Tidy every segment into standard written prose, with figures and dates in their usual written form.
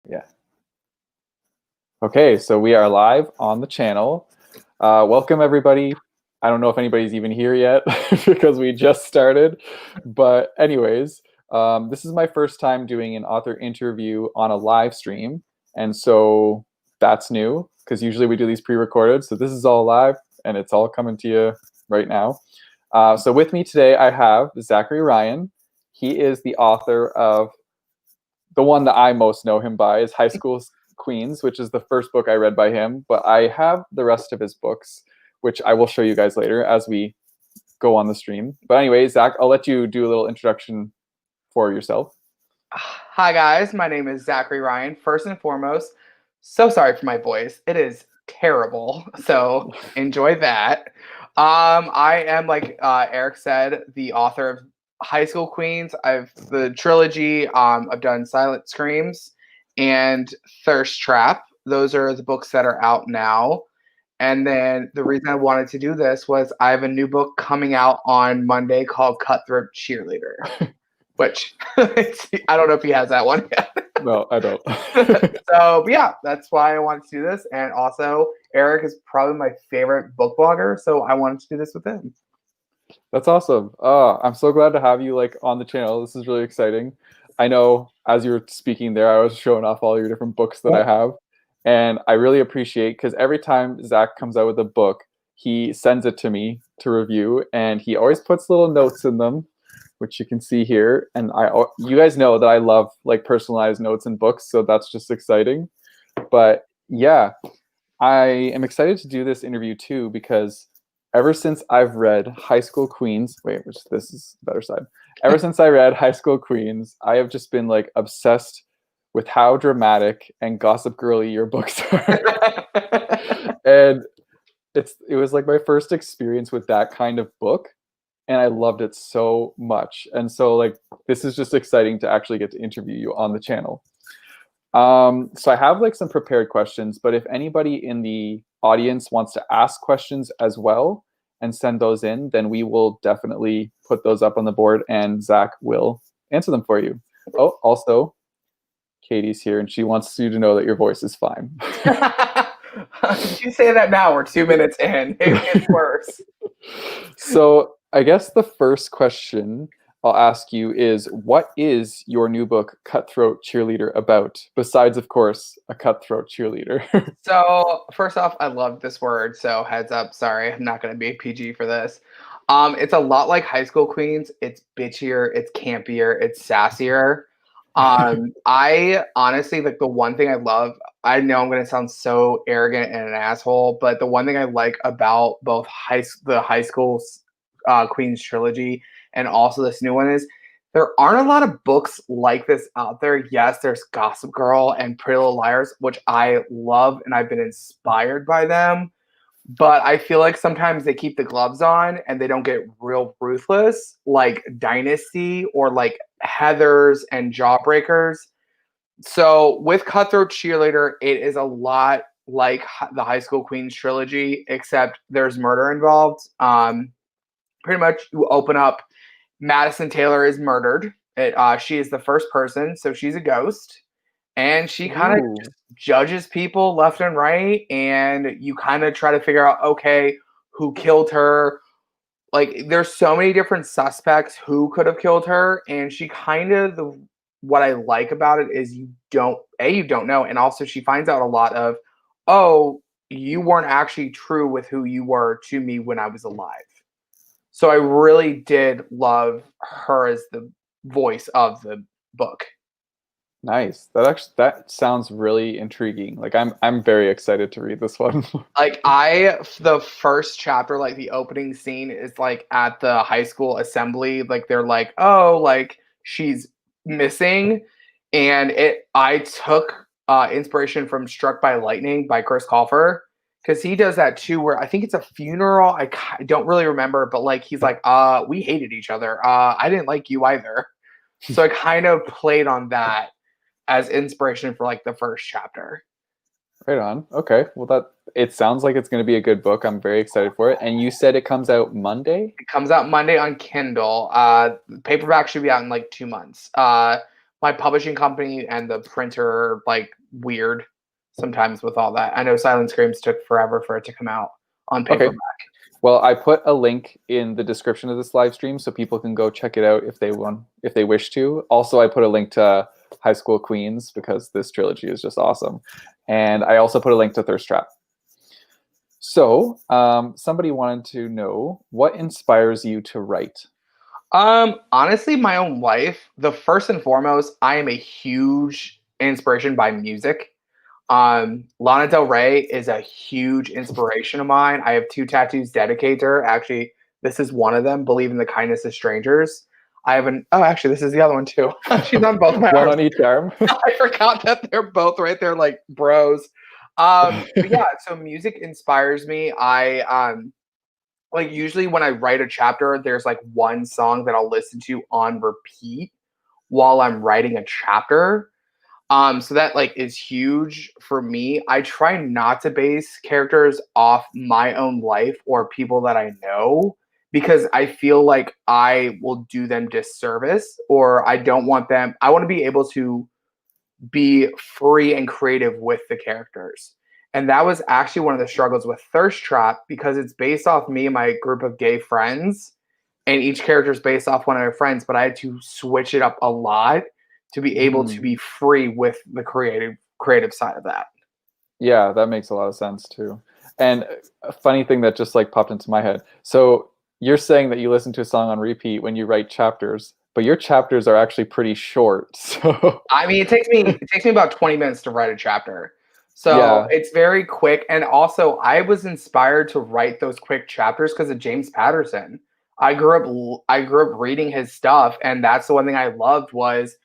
Yeah. Okay, so we are live on the channel. Welcome, everybody. I don't know if anybody's even here yet because we just started. But anyways, this is my first time doing an author interview on a live stream. And so that's new because usually we do these pre-recorded. So this is all live and it's all coming to you right now. So with me today, I have Zachary Ryan. He is the author of the one that I most know him by is High School Queens, which is the first book I read by him. But I have the rest of his books, which I will show you guys later as we go on the stream. But anyway, Zach, I'll let you do a little introduction for yourself. Hi guys, my name is Zachary Ryan. First and foremost, so sorry for my voice. It is terrible. So enjoy that. I am, like Eric said, the author of High School Queens. I've the trilogy. I've done Silent Screams and Thirst Trap. Those are the books that are out now. And then the reason I wanted to do this was I have a new book coming out on Monday called Cutthroat Cheerleader. Which I don't know if he has that one yet. No, I don't. So yeah, that's why I wanted to do this. And also, Eric is probably my favorite book blogger, so I wanted to do this with him. That's awesome. I'm so glad to have you like on the channel. This is really exciting. I know as you were speaking there, I was showing off all your different books that I have. And I really appreciate because every time Zach comes out with a book, he sends it to me to review, and he always puts little notes in them, which you can see here. And you guys know that I love like personalized notes in books, so that's just exciting. But yeah, I am excited to do this interview too because ever since I've read High School Queens, this is the better side. Ever since I read High School Queens, I have just been like obsessed with how dramatic and gossip girly your books are. And it was like my first experience with that kind of book, and I loved it so much. And so like this is just exciting to actually get to interview you on the channel. So I have like some prepared questions, but if anybody in the audience wants to ask questions as well and send those in, then we will definitely put those up on the board and Zach will answer them for you. Oh, also, Katie's here and she wants you to know that your voice is fine. You say that now, we're 2 minutes in. It gets worse. So I guess the first question I'll ask you is, what is your new book, Cutthroat Cheerleader, about? Besides, of course, a cutthroat cheerleader. So first off, I love this word. So heads up, sorry, I'm not going to be PG for this. It's a lot like High School Queens. It's bitchier, it's campier, it's sassier. I honestly like the one thing I love. I know I'm going to sound so arrogant and an asshole, but the one thing I like about both the High School Queens trilogy and also this new one is there aren't a lot of books like this out there. Yes, there's Gossip Girl and Pretty Little Liars, which I love and I've been inspired by them. But I feel like sometimes they keep the gloves on and they don't get real ruthless, like Dynasty or like Heathers and Jawbreakers. So with Cutthroat Cheerleader, it is a lot like the High School Queens trilogy, except there's murder involved. Pretty much you open up, Madison Taylor is murdered. She is the first person, so she's a ghost. And she kind of just judges people left and right. And you kind of try to figure out, okay, who killed her? Like, there's so many different suspects who could have killed her. And she kind of, what I like about it is you don't know. And also, she finds out a lot of, oh, you weren't actually true with who you were to me when I was alive. So I really did love her as the voice of the book. Nice. That sounds really intriguing. Like I'm very excited to read this one. Like the first chapter, like the opening scene is like at the high school assembly. Like they're like, oh, like she's missing, and I took inspiration from Struck by Lightning by Chris Colfer because he does that too. Where I think it's a funeral. I don't really remember, but like he's like, we hated each other. I didn't like you either. So I kind of played on that as inspiration for like the first chapter. Right on. Okay. Well, it sounds like it's going to be a good book. I'm very excited for it. And you said it comes out Monday? It comes out Monday on Kindle. Paperback should be out in like 2 months. my publishing company and the printer are like weird sometimes with all that. I know Silent Screams took forever for it to come out on Okay. paperback. Well, I put a link in the description of this live stream so people can go check it out if they wish to. Also, I put a link to High School Queens because this trilogy is just awesome. And I also put a link to Thirst Trap. So, somebody wanted to know what inspires you to write? Honestly, my own life, the first and foremost, I am a huge inspiration by music. Lana Del Rey is a huge inspiration of mine. I have 2 tattoos dedicated to her. Actually, this is one of them, Believe in the Kindness of Strangers. I have actually, this is the other one too. She's on both my One arms. on each arm. I forgot that they're both right there, like bros. But yeah, so music inspires me. Like usually when I write a chapter, there's like one song that I'll listen to on repeat while I'm writing a chapter. So that like is huge for me. I try not to base characters off my own life or people that I know because I feel like I will do them disservice or I don't want them. I want to be able to be free and creative with the characters. And that was actually one of the struggles with Thirst Trap because it's based off me and my group of gay friends, and each character is based off one of my friends, but I had to switch it up a lot to be able to be free with the creative side of that. Yeah, that makes a lot of sense too. And a funny thing that just like popped into my head. So you're saying that you listen to a song on repeat when you write chapters, but your chapters are actually pretty short. So I mean, it takes me about 20 minutes to write a chapter. So yeah. it's very quick. And also I was inspired to write those quick chapters because of James Patterson. I grew up reading his stuff, and that's the one thing I loved was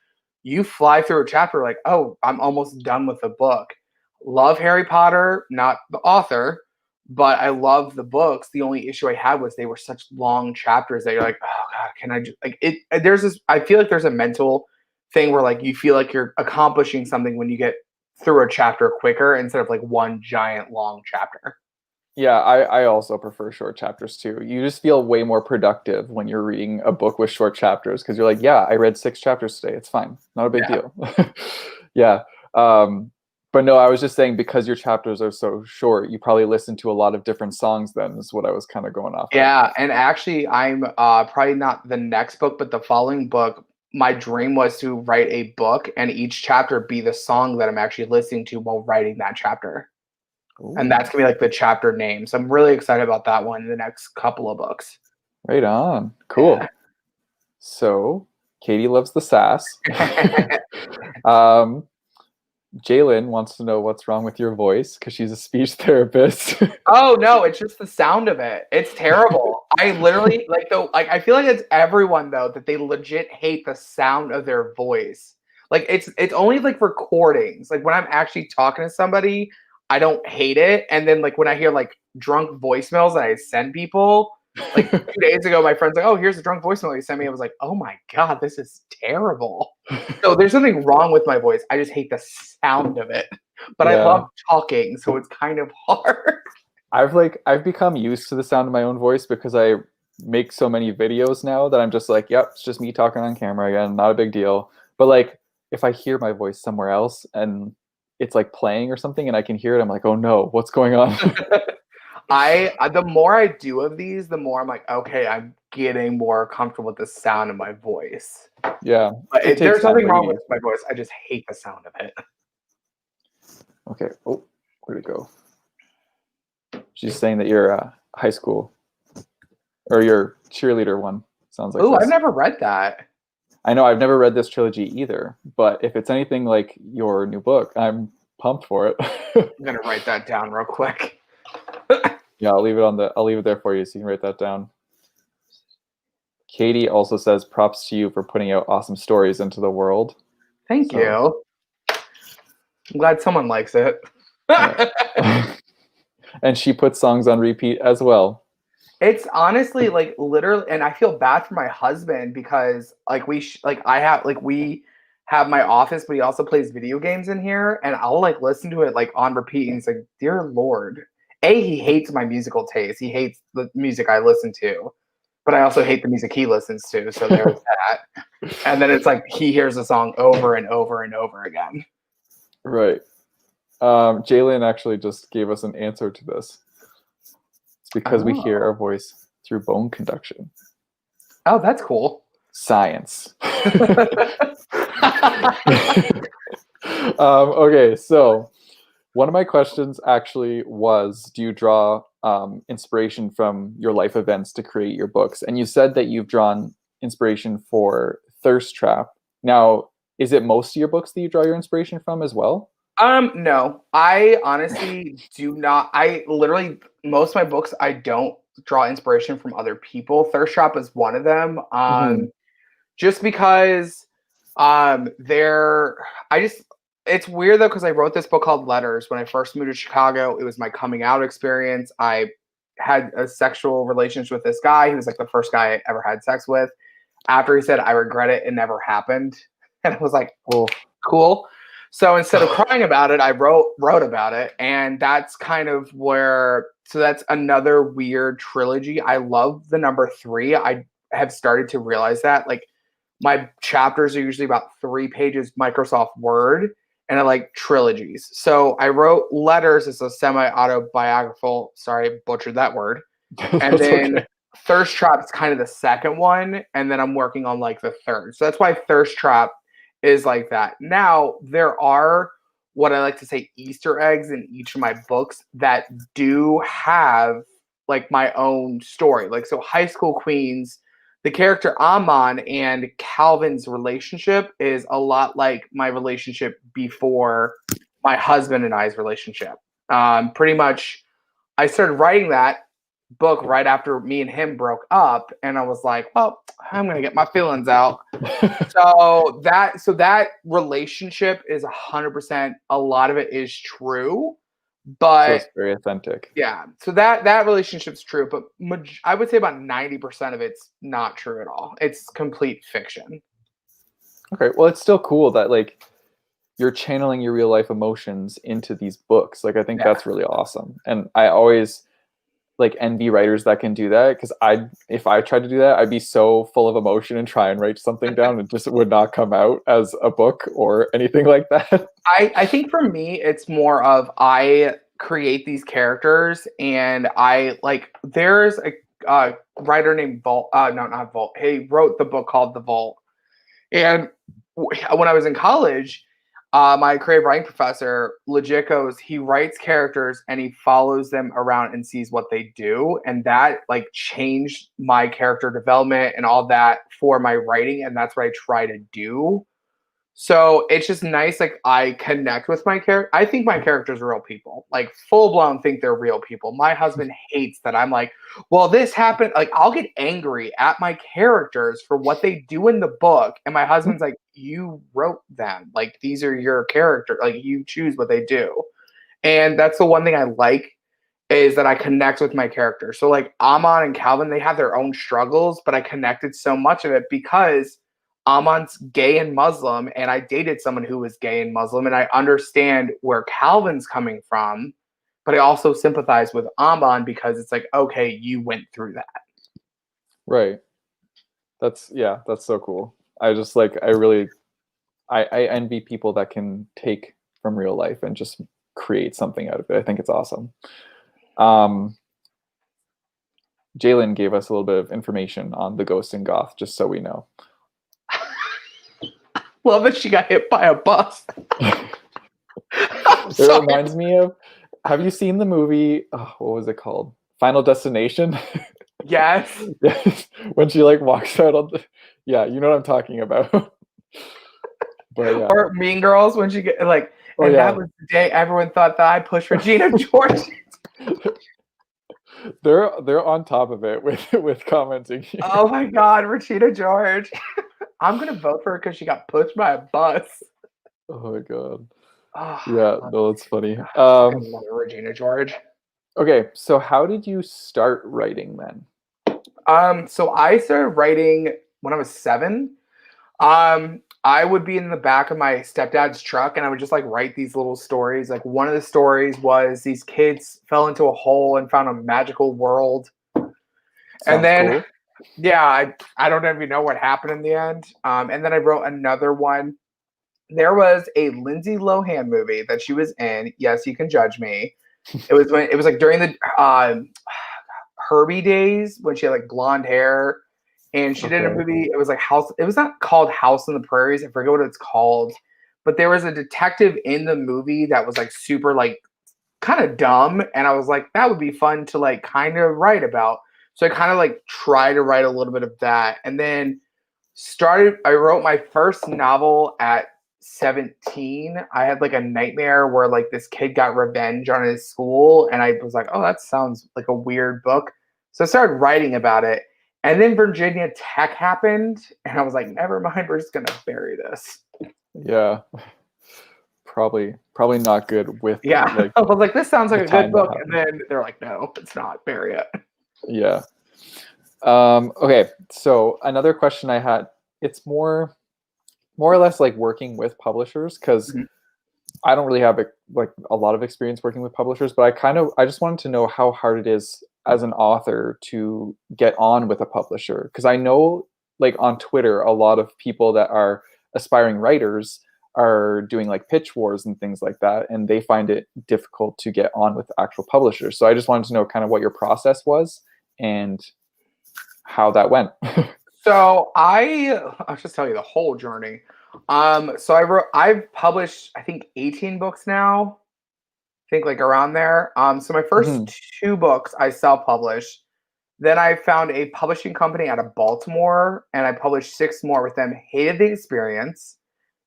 you fly through a chapter like, oh, I'm almost done with the book. Love Harry Potter, not the author, but I love the books. The only issue I had was they were such long chapters that you're like, oh god, can I just like it? There's this. I feel like there's a mental thing where like you feel like you're accomplishing something when you get through a chapter quicker instead of like one giant long chapter. Yeah, I also prefer short chapters too. You just feel way more productive when you're reading a book with short chapters because you're like, yeah, I read 6 chapters today. It's fine. Not a big Yeah. deal. Yeah. But no, I was just saying because your chapters are so short, you probably listen to a lot of different songs then is what I was kind of going off of. Yeah, and actually, I'm probably not the next book, but the following book. My dream was to write a book, and each chapter be the song that I'm actually listening to while writing that chapter, and Ooh, that's gonna be like the chapter name. So I'm really excited about that one in the next couple of books. right on. Yeah. Cool. So Katie loves the sass. um, Jalen wants to know what's wrong with your voice because she's a speech therapist. Oh no, it's just the sound of it. It's terrible. I literally like I feel like it's everyone though that they legit hate the sound of their voice. Like it's only like recordings. Like when I'm actually talking to somebody, I don't hate it. And then like when I hear like drunk voicemails that I send people, like 2 days ago, my friend's like, "Oh, here's a drunk voicemail you sent me." I was like, "Oh my god, this is terrible." So there's something wrong with my voice. I just hate the sound of it. But I Yeah. love talking, so it's kind of hard. I've become used to the sound of my own voice because I make so many videos now that I'm just like, yep, it's just me talking on camera again, not a big deal. But like if I hear my voice somewhere else and it's like playing or something and I can hear it, I'm like, oh no, what's going on? The more I do of these, the more I'm like, okay, I'm getting more comfortable with the sound of my voice. Yeah, But it takes there's time, nothing but you wrong need with my to. voice. I just hate the sound of it. Okay. Oh, where'd it go? She's saying that you're high school or your cheerleader one. Sounds like Oh, I've this. never read that. I know I've never read this trilogy either, but if it's anything like your new book, I'm pumped for it. I'm gonna write that down real quick. Yeah, I'll leave it there for you so you can write that down. Katie also says props to you for putting out awesome stories into the world. Thank So, you. I'm glad someone likes it. yeah. And she puts songs on repeat as well. It's honestly like literally, and I feel bad for my husband because like we have my office, but he also plays video games in here, and I'll like listen to it like on repeat, and he's like, "Dear Lord." He hates my musical taste. He hates the music I listen to. But I also hate the music he listens to, so there's that. And then it's like he hears the song over and over and over again. Right. Jalen actually just gave us an answer to this. It's because we hear our voice through bone conduction. Oh, that's cool. Science. Okay, so one of my questions actually was, do you draw inspiration from your life events to create your books? And you said that you've drawn inspiration for Thirst Trap. Now, is it most of your books that you draw your inspiration from as well? No, I honestly do not. I literally, most of my books, I don't draw inspiration from other people. Thirst Trap is one of them. Just because it's weird though, because I wrote this book called Letters when I first moved to Chicago. It was my coming out experience. I had a sexual relationship with this guy. He was like the first guy I ever had sex with. After he said, I regret it, it never happened. And I was like, oh, cool. So instead of crying about it, I wrote about it. And that's kind of where, so that's another weird trilogy. I love the number 3. I have started to realize that. Like, my chapters are usually about 3 pages Microsoft Word, and I like trilogies. So I wrote Letters as a semi-autobiographical, sorry, butchered that word. And then okay. Thirst Trap is kind of the second one, and then I'm working on like the third. So that's why Thirst Trap is like that. Now, there are what I like to say Easter eggs in each of my books that do have like my own story. Like, so High School Queens, the character Amon and Calvin's relationship is a lot like my relationship before my husband and I's relationship. Pretty much, I started writing that book right after me and him broke up, and I was like, well, I'm gonna get my feelings out. so that relationship is 100%. A lot of it is true, but so it's very authentic. Yeah, so that relationship's true, but I would say about 90% of it's not true at all. It's complete fiction. Okay, well, it's still cool that like you're channeling your real life emotions into these books. Like, I think that's really awesome, and I always like envy writers that can do that, because if I tried to do that, I'd be so full of emotion and try and write something down, and just would not come out as a book or anything like that. I think for me, it's more of I create these characters, and I like there's a writer named Vault. No, not Vault. He wrote the book called The Vault, and when I was in college, my creative writing professor legit goes, he writes characters and he follows them around and sees what they do, and that like changed my character development and all that for my writing, and that's what I try to do. So it's just nice. Like, I connect with my character. I think my characters are real people, like full blown think they're real people. My husband hates that I'm like, well, this happened. Like, I'll get angry at my characters for what they do in the book. And my husband's like, you wrote them. Like, these are your characters. Like, you choose what they do. And that's the one thing I like, is that I connect with my characters. So like Amon and Calvin, they have their own struggles, but I connected so much of it because Amon's gay and Muslim, and I dated someone who was gay and Muslim, and I understand where Calvin's coming from, but I also sympathize with Amon because it's like, okay, you went through that. Right. That's so cool. I just like, I envy people that can take from real life and just create something out of it. I think it's awesome. Jalen gave us a little bit of information on the Ghost and Goth, just so we know. Love that she got hit by a bus. It reminds me of, have you seen the movie, what was it called? Final Destination? Yes. When she like walks out on the, yeah, you know what I'm talking about. But yeah. Or Mean Girls, when she get like, that was the day everyone thought that I pushed Regina George. They're on top of it with commenting here. Oh my God, Regina George. I'm gonna vote for her because she got pushed by a bus. Oh my God. Oh, yeah, no, it's funny. I love Regina George. Okay, so how did you start writing then? So I started writing when I was 7. I would be in the back of my stepdad's truck, and I would just like write these little stories. Like, one of the stories was these kids fell into a hole and found a magical world. And then Yeah, I don't even know what happened in the end. And then I wrote another one. There was a Lindsay Lohan movie that she was in. Yes, you can judge me. It was like during the Herbie days when she had like blonde hair, and she did a Okay. movie. It was like House. It was not called House on the Prairies. I forget what it's called, but there was a detective in the movie that was like super like kind of dumb, and I was like, that would be fun to like kind of write about. So I kind of like try to write a little bit of that, and then I wrote my first novel at 17. I had like a nightmare where like this kid got revenge on his school, and I was like, oh, that sounds like a weird book. So I started writing about it. And then Virginia Tech happened, and I was like, never mind, we're just gonna bury this. Yeah. Probably not good with Yeah. like I was like, this sounds like the a good time that book. And happened. then they're like, no, it's not, bury it. Yeah. Okay. So another question I had, it's more or less like working with publishers because Mhm. I don't really have like a lot of experience working with publishers, but I just wanted to know how hard it is as an author to get on with a publisher because I know like on Twitter a lot of people that are aspiring writers are doing like pitch wars and things like that, and they find it difficult to get on with actual publishers. So I just wanted to know kind of what your process was and how that went. So I'll just tell you the whole journey. So I've published I think 18 books now. I think like around there. So my first Mhm. two books I self-published. Then I found a publishing company out of Baltimore, and I published six more with them. Hated the experience.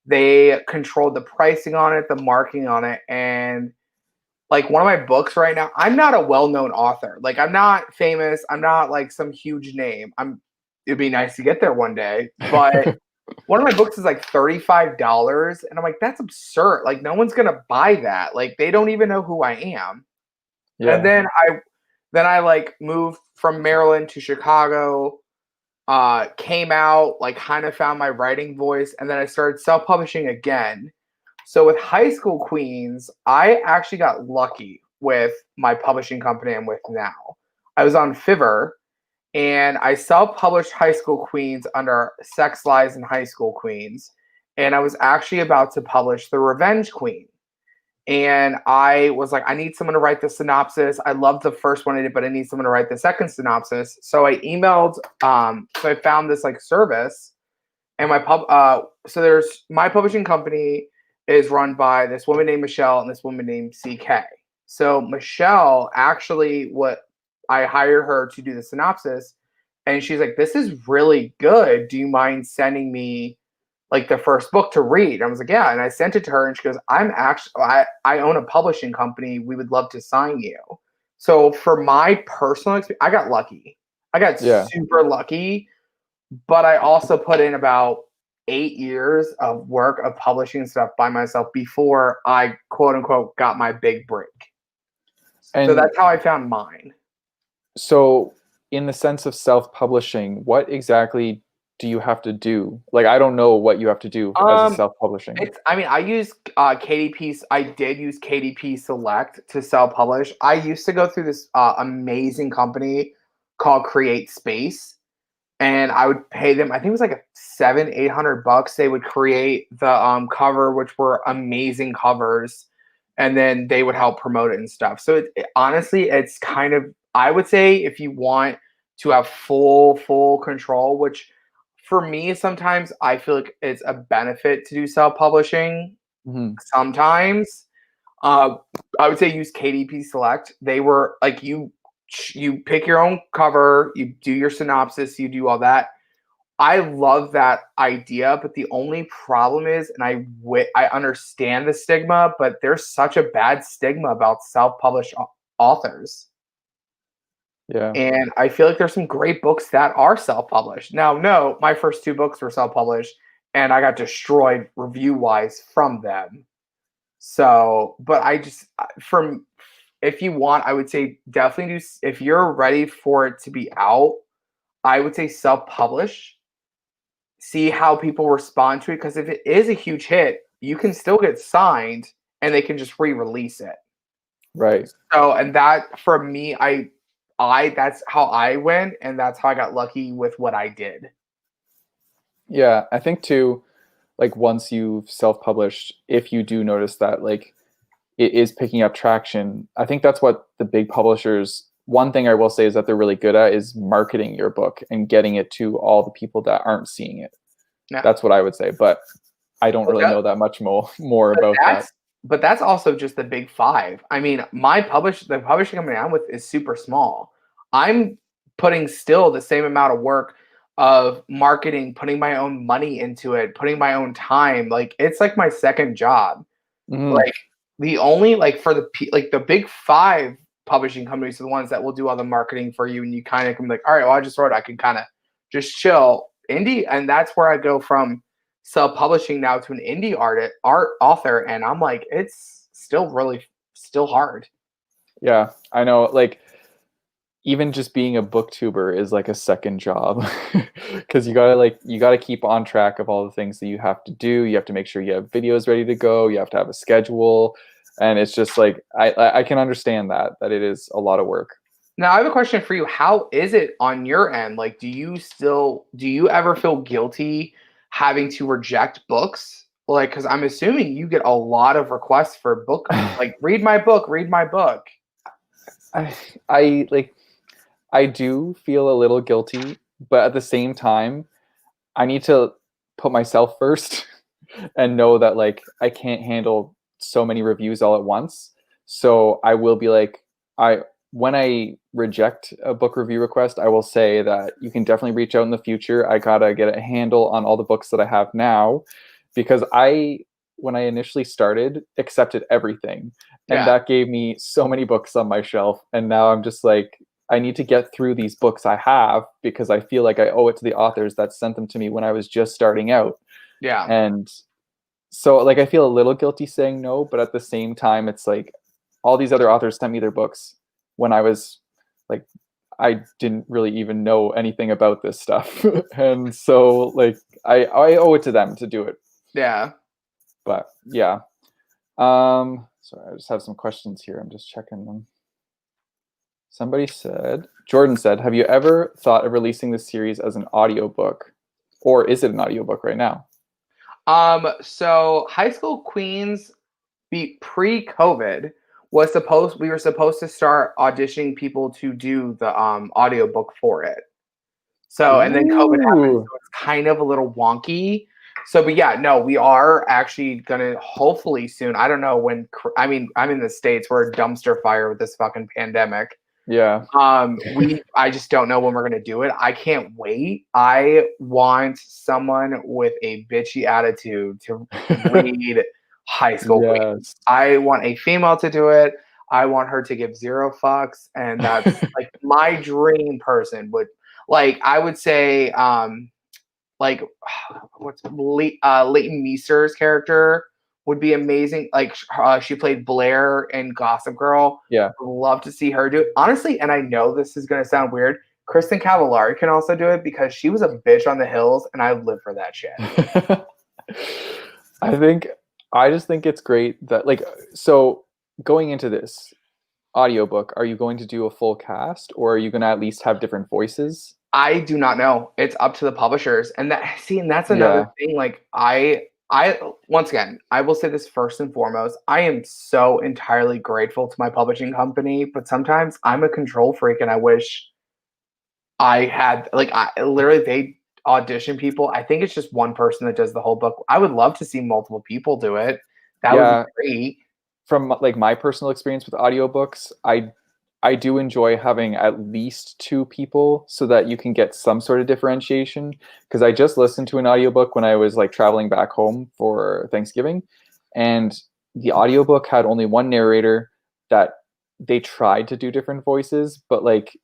They controlled the pricing on it, the marketing on it, and like one of my books right now, I'm not a well-known author. Like I'm not famous. I'm not like some huge name. It'd be nice to get there one day, but one of my books is like $35 and I'm like that's absurd. Like no one's going to buy that. Like they don't even know who I am. And Yeah. then I like moved from Maryland to Chicago, came out, like kind of found my writing voice, and then I started self-publishing again. So with High School Queens, I actually got lucky with my publishing company I'm with now. I was on Fiverr and I self-published High School Queens under Sex Lies and High School Queens, and I was actually about to publish The Revenge Queen. And I was like, I need someone to write the synopsis. I loved the first one I did, but I need someone to write the second synopsis. So I emailed, so I found this like service, and so there's my publishing company is run by this woman named Michelle and this woman named CK. So Michelle actually, what I hired her to do the synopsis, and she's like, "This is really good. Do you mind sending me like the first book to read?" I was like, "Yeah," and I sent it to her, and she goes, I own a publishing company. We would love to sign you." So for my personal experience, I got lucky. I got Yeah. super lucky, but I also put in about 8 years of work of publishing stuff by myself before I quote unquote got my big break. So And that's how I found mine. so, in the sense of self-publishing, what exactly do you have to do? Like, I don't know what you have to do as a Um, self-publishing. I mean, I use KDP. I did use KDP Select to self-publish. I used to go through this amazing company called Create Space, and I would pay them. I think it was like a 700-800 bucks. They would create the cover, which were amazing covers, and then they would help promote it and stuff. So honestly, it's kind of I would say if you want to have full control, which for me sometimes I feel like it's a benefit to do self publishing. Mhm. Sometimes uh, I would say use KDP Select. They were like you pick your own cover, you do your synopsis, you do all that. I love that idea, but the only problem is, and I understand the stigma, but there's such a bad stigma about self-published authors. Yeah. And I feel like there's some great books that are self-published. Now, no, my first two books were self-published, and I got destroyed review-wise from them. So, but I just from if you want, I would say definitely do if you're ready for it to be out, I would say self-publish. See how people respond to it because if it is a huge hit, you can still get signed and they can just re-release it. Right. So, and that for me, that's how I went, and that's how I got lucky with what I did. Yeah, I think too, like once you've self-published, if you do notice that like it is picking up traction, I think that's what the big publishers, one thing I will say is that they're really good at is marketing your book and getting it to all the people that aren't seeing it. Yeah. That's what I would say, but I don't really know that much more But about that. that's also just the big five. I mean, the publishing company I'm with is super small. I'm putting still the same amount of work of marketing, putting my own money into it, putting my own time. Like it's like my second job. Mhm. Like the only like for like the big five publishing companies are the ones that will do all the marketing for you, and you kind of can be like, all right, well, I just wrote, I can kind of just chill indie, and that's where I go from self-publishing now to an indie art author, and I'm like, it's still really still hard. Yeah, I know. Like even just being a booktuber is like a second job because you gotta keep on track of all the things that you have to do. You have to make sure you have videos ready to go. You have to have a schedule, and it's just like I can understand that it is a lot of work. Now, I have a question for you. How is it on your end? Like, do you ever feel guilty having to reject books? Like, because I'm assuming you get a lot of requests for book, like, read my book, read my book. I like I do feel a little guilty, but at the same time, I need to put myself first and know that like I can't handle so many reviews all at once. So I will be like, I when I reject a book review request, I will say that you can definitely reach out in the future. I gotta get a handle on all the books that I have now, because when I initially started, accepted everything, and Yeah, that gave me so many books on my shelf, and now I'm just like, I need to get through these books I have because I feel like I owe it to the authors that sent them to me when I was just starting out. yeah, And so like I feel a little guilty saying no, but at the same time it's like all these other authors sent me their books when I was like I didn't really even know anything about this stuff. And so like I owe it to them to do it. yeah. But yeah. Sorry, I just have some questions here. I'm just checking them. Jordan said, have you ever thought of releasing this series as an audiobook? Or is it an audiobook right now? So High School Queens be pre-COVID we were supposed to start auditioning people to do the audiobook for it. So, and then COVID happened, Ooh. so it's kind of a little wonky. So, but yeah, no, we are actually gonna hopefully soon. I don't know when. I mean, I'm in the States. We're a dumpster fire with this fucking pandemic. Yeah. I just don't know when we're gonna do it. I can't wait. I want someone with a bitchy attitude to read High School Queens. Yes. I want a female to do it. I want her to give zero fucks, and that's like my dream person would like. I would say, like Leighton Meester's character would be amazing. Like she played Blair in Gossip Girl. Yeah. I'd love to see her do it. Honestly, and I know this is gonna sound weird. Kristen Cavallari can also do it because she was a bitch on the hills, and I live for that shit. I just think it's great that like so going into this audiobook, are you going to do a full cast or are you going to at least have different voices? I do not know. It's up to the publishers. And that's another Yeah. thing. Like I once again, I will say this first and foremost. I am so entirely grateful to my publishing company, but sometimes I'm a control freak and I wish I had like I literally they audition people. I think it's just one person that does the whole book. I would love to see multiple people do it. That would be Yeah, great. from like my personal experience with audiobooks, I do enjoy having at least two people so that you can get some sort of differentiation. Because I just listened to an audiobook when I was like traveling back home for Thanksgiving, and the audiobook had only one narrator that they tried to do different voices, but like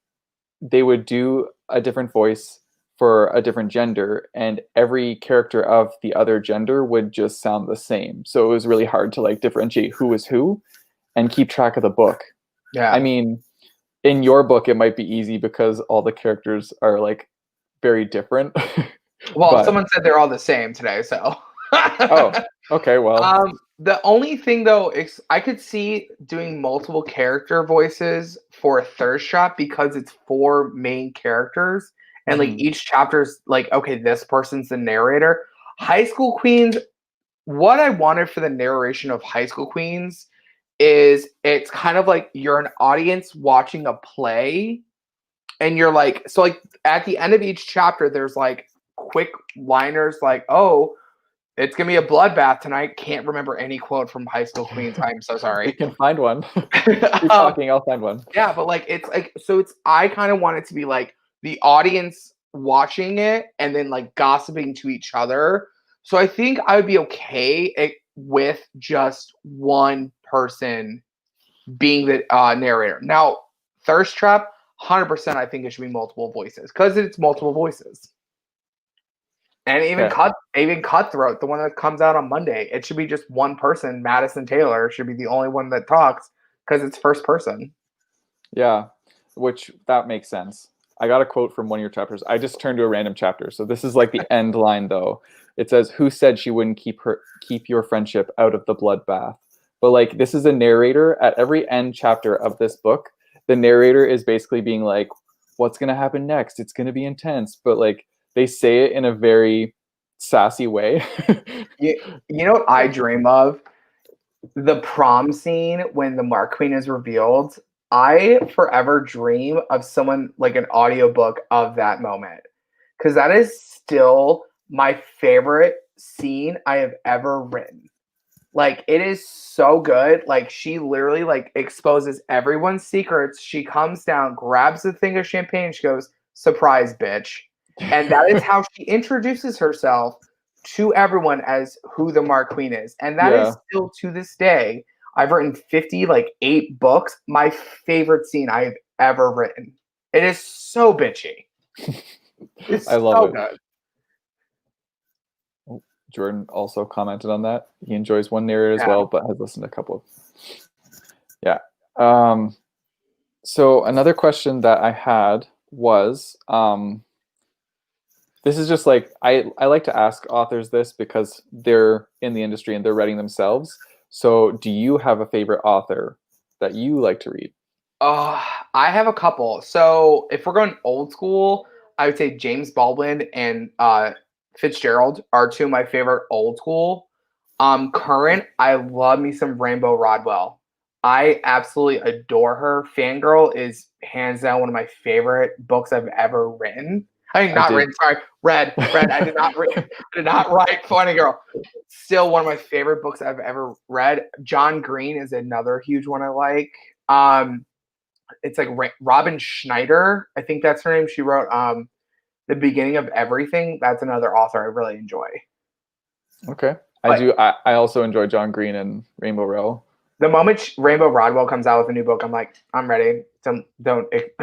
they would do a different voice for a different gender, and every character of the other gender would just sound the same. So it was really hard to like differentiate who was who and keep track of the book. I Yeah. mean, in your book, it might be easy because all the characters are like very different. Well, But someone said they're all the same today, so oh, Okay, well, The only thing though is I could see doing multiple character voices for Thirst Trap because it's 4 main characters and like mhm. each chapter's like, okay, this person's the narrator. High School Queens, what I wanted for the narration of High School Queens is it's kind of like you're an audience watching a play and you're like, so like at the end of each chapter there's like quick liners like, oh, it's gonna be a bloodbath tonight. Can't remember any quote from High School Queens. I'm so We sorry. can find one. Keep um, talking, I'll find one. yeah, but like it's like so it's I kind of want it to be like the audience watching it and then like gossiping to each other. So I think I would be okay with just one person being the narrator. Now, Thirst Trap, 100%. I think it should be multiple voices because it's multiple voices. And Okay. even Cutthroat, the one that comes out on Monday, it should be just one person. Madison Taylor should be the only one that talks because it's first person. Yeah, which that makes sense. I got a quote from one of your chapters. I just turned to a random chapter. So this is like the end line though. It says, "Who said she wouldn't keep your friendship out of the bloodbath?" But like this is a narrator at every end chapter of this book. The narrator is basically being like, "What's going to happen next? It's going to be intense." But like they say it in a very sassy way. You know what I dream of? The prom scene when the Mark Queen is revealed. I forever dream of someone like an audiobook of that moment because that is still my favorite scene I have ever written. Like it is so good. Like she literally like exposes everyone's secrets. She comes down, grabs the thing of champagne, she goes, "Surprise, bitch." And that is how she introduces herself to everyone as who the Mark Queen is. And that Yeah. is still to this day. I've written 50, like 8 books. My favorite scene I've ever written. It is so bitchy. I It's love so it. good. Jordan also commented on that. He enjoys one narrator as Yeah. well, but has listened to a couple. Yeah. Um, so another question that I had was, this is just like I like to ask authors this because they're in the industry and they're writing themselves. So do you have a favorite author that you like to read? Uh, I have a couple. So if we're going old school, I would say James Baldwin and Fitzgerald are 2 of my favorite old school. Current, I love me some Rainbow Rodwell. I absolutely adore her. Fangirl is hands down one of my favorite books I've ever written. I mean, I not did. written. Sorry, read. I did not read. I did not write Funny Girl. Still one of my favorite books I've ever read. John Green is another huge one I like. It's like Robin Schneider. I think that's her name. She wrote The Beginning of Everything. That's another author I really enjoy. Okay. I But do. I also enjoy John Green and Rainbow Rowell. the moment Rainbow Rodwell comes out with a new book, I'm like, I'm ready. Don't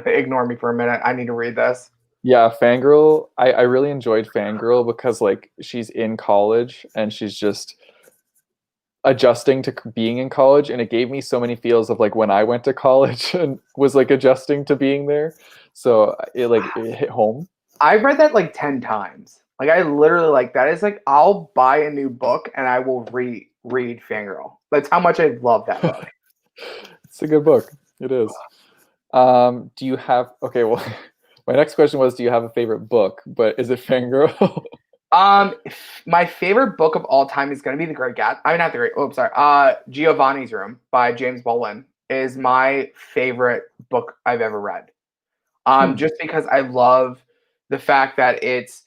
ignore me for a minute. I need to read this. Yeah, Fangirl. I really enjoyed Fangirl because like she's in college and she's just adjusting to being in college, and it gave me so many feels of like when I went to college and was like adjusting to being there. So it hit home. I've read that like 10 times. Like I literally like that is like I'll buy a new book and I will read Fangirl. That's how much I love that book. It's a good book. It is. Do you have okay? Well, my next question was, do you have a favorite book? But is it Fangirl? My favorite book of all time is gonna be The Great Gatsby. I mean, not The Great. Oh, sorry. Giovanni's Room by James Baldwin is my favorite book I've ever read. Hmm. Just because I love the fact that it's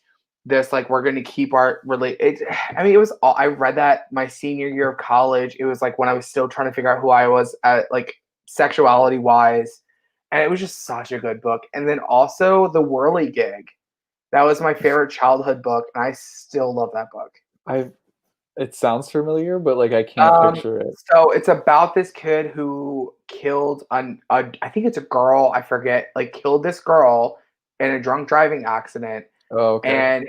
this like we're gonna keep our relate. It. I mean, it was all I read that my senior year of college. It was like when I was still trying to figure out who I was at like sexuality wise, and it was just such a good book. And then also the Whirly Gig. That was my favorite childhood book, and I still love that book. I. It sounds familiar, but like I can't Um, picture it. so it's about this kid who killed I think it's a girl, I forget, like killed this girl in a drunk driving accident. Oh, okay. And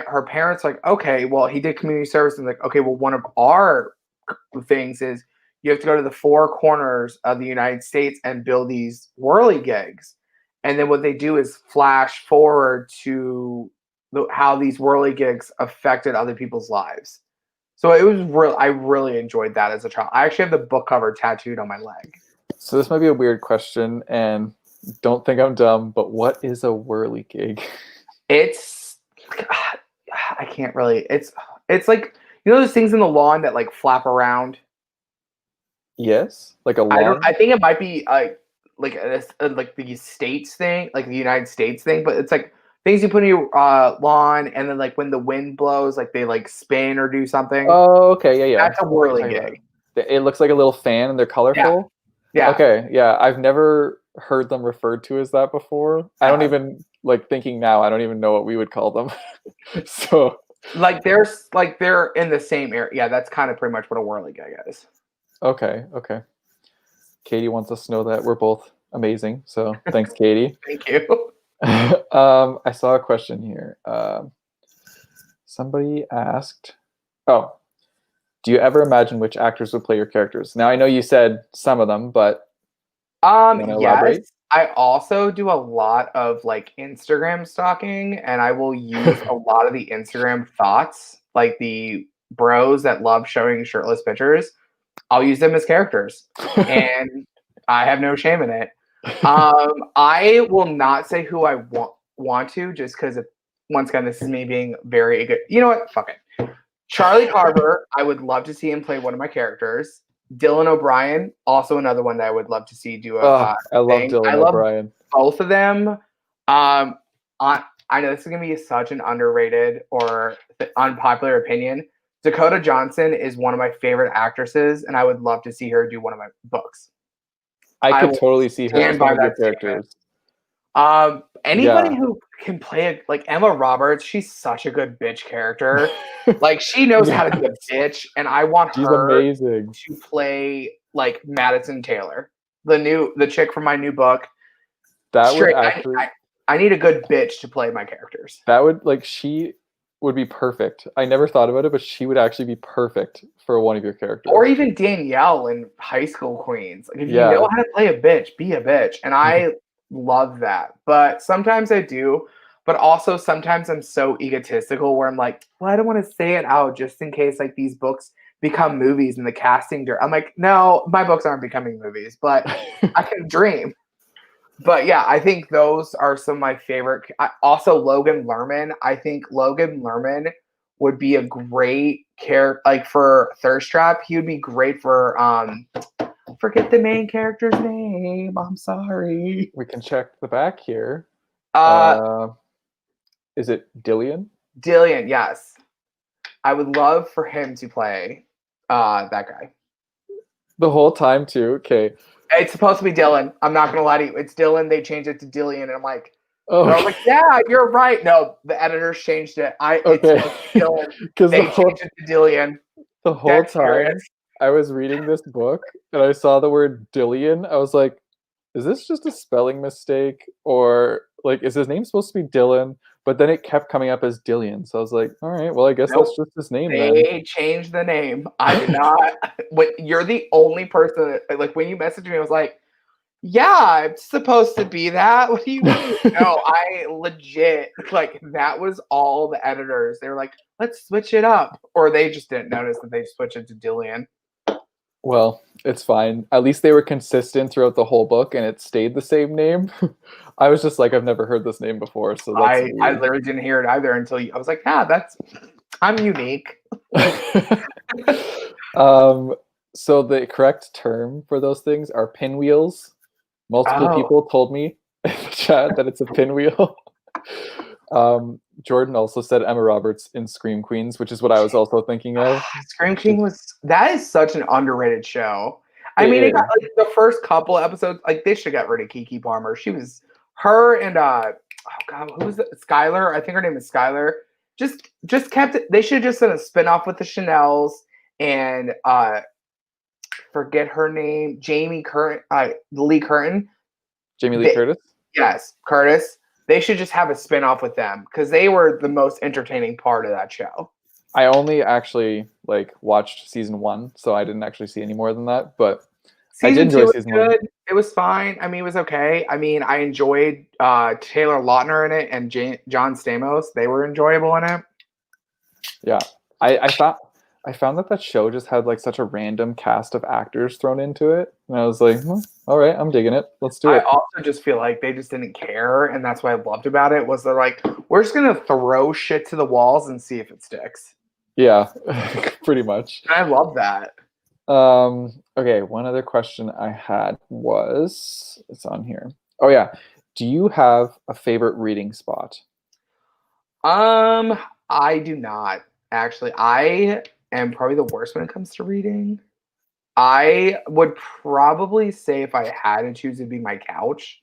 her parents like, okay, well, he did community service and like, okay, well, one of our things is you have to go to the 4 corners of the United States and build these whirly gigs. And then what they do is flash forward to how these whirly gigs affected other people's lives. So it was real. I really enjoyed that as a child. I actually have the book cover tattooed on my leg. So this might be a weird question, and don't think I'm dumb, but what is a whirly gig? It's I can't really. It's like those things in the lawn that like flap around. Yes, like a I don't. lawn. I think it might be like the states thing, like the United States thing, but it's like things you put in your lawn, and then like when the wind blows, like they like spin or do something. Oh, okay, yeah, yeah. That's a I know what you're whirly talking gig. about. It looks like a little fan, and they're Yeah, colorful. yeah. Okay, yeah, I've never heard them referred to as that before. I don't Yeah. even like thinking now. I don't even know what we would call them. So They're in the same area. Yeah, that's kind of pretty much what a whirly gig is. okay, okay. Katie wants us to know that we're both amazing. So thanks, Katie. Thank you. I saw a question here. Somebody asked, "Oh, do you ever imagine which actors would play your characters?" Now I know you said some of them, but you want to Yes. elaborate? I also do a lot of like Instagram stalking, and I will use a lot of the Instagram thoughts, like the bros that love showing shirtless pictures. I'll use them as characters, and I have no shame in it. I will not say who I want to, just because once again, this is me being very good. You know what? Fuck it. Charlie Carver, I would love to see him play one of my characters. Dylan O'Brien, also another one that I would love to see do a Oh, I love thing. I Dylan love O'Brien. both of them. I know this is gonna be such an underrated or unpopular opinion. Dakota Johnson is one of my favorite actresses, and I would love to see her do one of my books. I I could will totally see her stand as one by of your that statement. characters. Anybody Yeah. who can play like Emma Roberts, she's such a good bitch character. Like she knows how to be Yes. a bitch, and I want She's her amazing. to play like Madison Taylor, the chick from my new book. That would Straight, actually I need a good bitch to play my characters. she would be perfect. I never thought about it, but she would actually be perfect for one of your Or characters. even Danielle in High School Queens. Like if you know Yeah. how to play a bitch, be a bitch. And I love that. But sometimes I do. But also sometimes I'm so egotistical where I'm like, well, I don't want to say it out just in case like these books become movies and the casting. I'm like, no, my books aren't becoming movies, but I can dream. But yeah, I think those are some of my favorite. Also, Logan Lerman. I think Logan Lerman would be a great character. Like for Thirst Trap, he would be great for forget the main character's name. I'm sorry. We can check the back here. Uh, Is it Dillian? Dillian. Yes, I would love for him to play that guy. The whole time too. Okay. It's supposed to be Dylan. I'm not gonna lie to you. It's Dylan. They changed it to Dillian, and I'm like, Oh, they're like, yeah, you're right. No, the editors changed it. It's okay. supposed to be Dylan. Because They changed it to Dillian. the whole Dead time serious. I was reading this book and I saw the word Dillian, I was like, is this just a spelling mistake? Or like, is his name supposed to be Dylan? But then it kept coming up as Dillian. So I was like, all right, well, I guess that's Nope. just his name then. They changed the name. I did not. When you're the only person that, like when you messaged me, I was like, yeah, it's supposed to be that. What do you mean? No, I legit like that was all the editors. They were like, let's switch it up. Or they just didn't notice that they switched it to Dillian. Well, it's fine. At least they were consistent throughout the whole book and it stayed the same name. I was just like, I've never heard this name before, so that's I weird. literally didn't hear it either until I was like, yeah, I'm unique. So the correct term for those things are pinwheels. Multiple Oh, people told me in the chat that it's a pinwheel. Jordan also said Emma Roberts in Scream Queens, which is what I was also thinking of. Scream King that is such an underrated show. I It mean, it got is. like the first couple episodes, like they should have got rid of Kiki Palmer. She was her and oh god, who was it? Skylar? I think her name is Skylar. Just kept it. They should have just done a spinoff with the Chanels and forget her name, Jamie Curtin, Lee Curtin. Jamie Lee Curtis? Yes, Curtis. They should just have a spinoff with them because they were the most entertaining part of that show. I only actually like watched season 1, so I didn't actually see any more than that, but I did Season enjoy two was season 1. good. It was fine. I mean, it was okay. I mean, I enjoyed Taylor Lautner in it and John Stamos. They were enjoyable in it. Yeah. I thought I found that show just had like such a random cast of actors thrown into it, and I was like, all right, I'm digging it. Let's do I it. also just feel like they just didn't care, and that's what I loved about it was they're like, we're just gonna throw shit to the walls and see if it sticks. Yeah, pretty much. And I love that. Okay, one other question I had was, it's on here. Oh yeah, do you have a favorite reading spot? I do not actually. I am probably the worst when it comes to reading. I would probably say if I had to choose, it'd be my couch.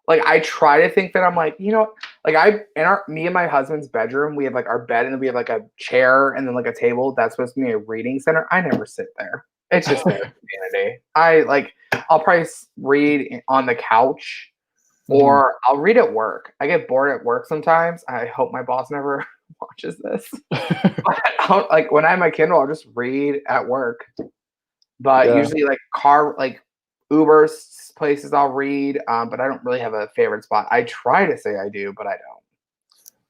Like I try to think that I'm like, like I in our me and my husband's bedroom, we have like our bed and then we have like a chair and then like a table that's supposed to be a reading center. I never sit there. It's just there for vanity. I'll probably read on the couch or I'll read at work. I get bored at work sometimes. I hope my boss never watches this. But like when I have my Kindle, I'll just read at work. But Yeah. usually like car like Uber places I'll read, but I don't really have a favorite spot. I try to say I do, but I don't.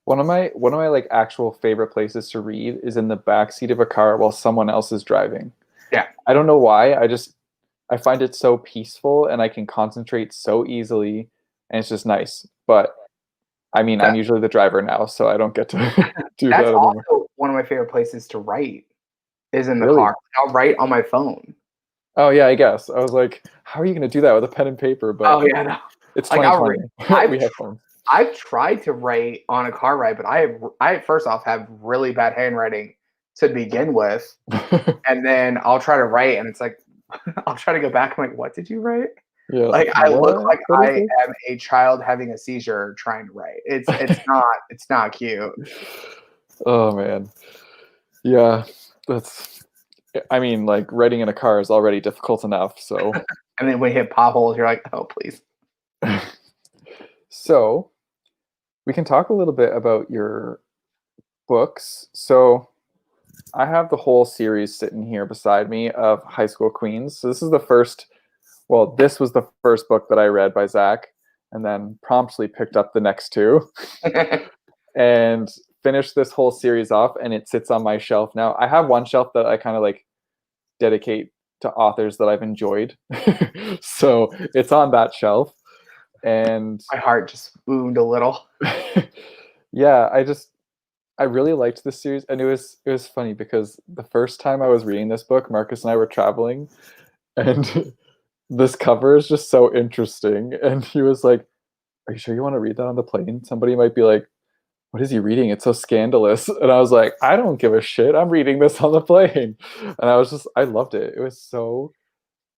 One of my like actual favorite places to read is in the back seat of a car while someone else is driving. Yeah, I don't know why. I find it so peaceful and I can concentrate so easily and it's just nice. But I mean, I'm that, usually the driver now, so I don't get to do that's that anymore. also one of my favorite places to write is in the Really? car. I'll write on my phone. Oh yeah, I guess. I was like, how are you going to do that with a pen and paper? Oh But yeah, no. it's Like I'll read. 2020. I've We have phones. I've tried to write on a car ride, but I first off have really bad handwriting to begin with, and then I'll try to write, and it's like I'll try to go back. I'm like, what did you write? Yeah. Like I look What? like What is I this? am a child having a seizure trying to write. It's not cute. Oh man. Yeah. That's I mean, like writing in a car is already difficult enough, so And then when you hit potholes, you're like, oh please. so we can talk a little bit about your books. So I have the whole series sitting here beside me of High School Queens. So this was the first book that I read by Zach, and then promptly picked up the next two and finished this whole series off, and it sits on my shelf now. I have one shelf that I kind of like dedicate to authors that I've enjoyed. So it's on that shelf. And My heart just wound a little. yeah, I really liked this series, and it was funny because the first time I was reading this book, Marcus and I were traveling, and this cover is just so interesting. And he was like, "Are you sure you want to read that on the plane? Somebody might be like, what is he reading? It's so scandalous." And I was like, "I don't give a shit. I'm reading this on the plane." And I loved it. It was so,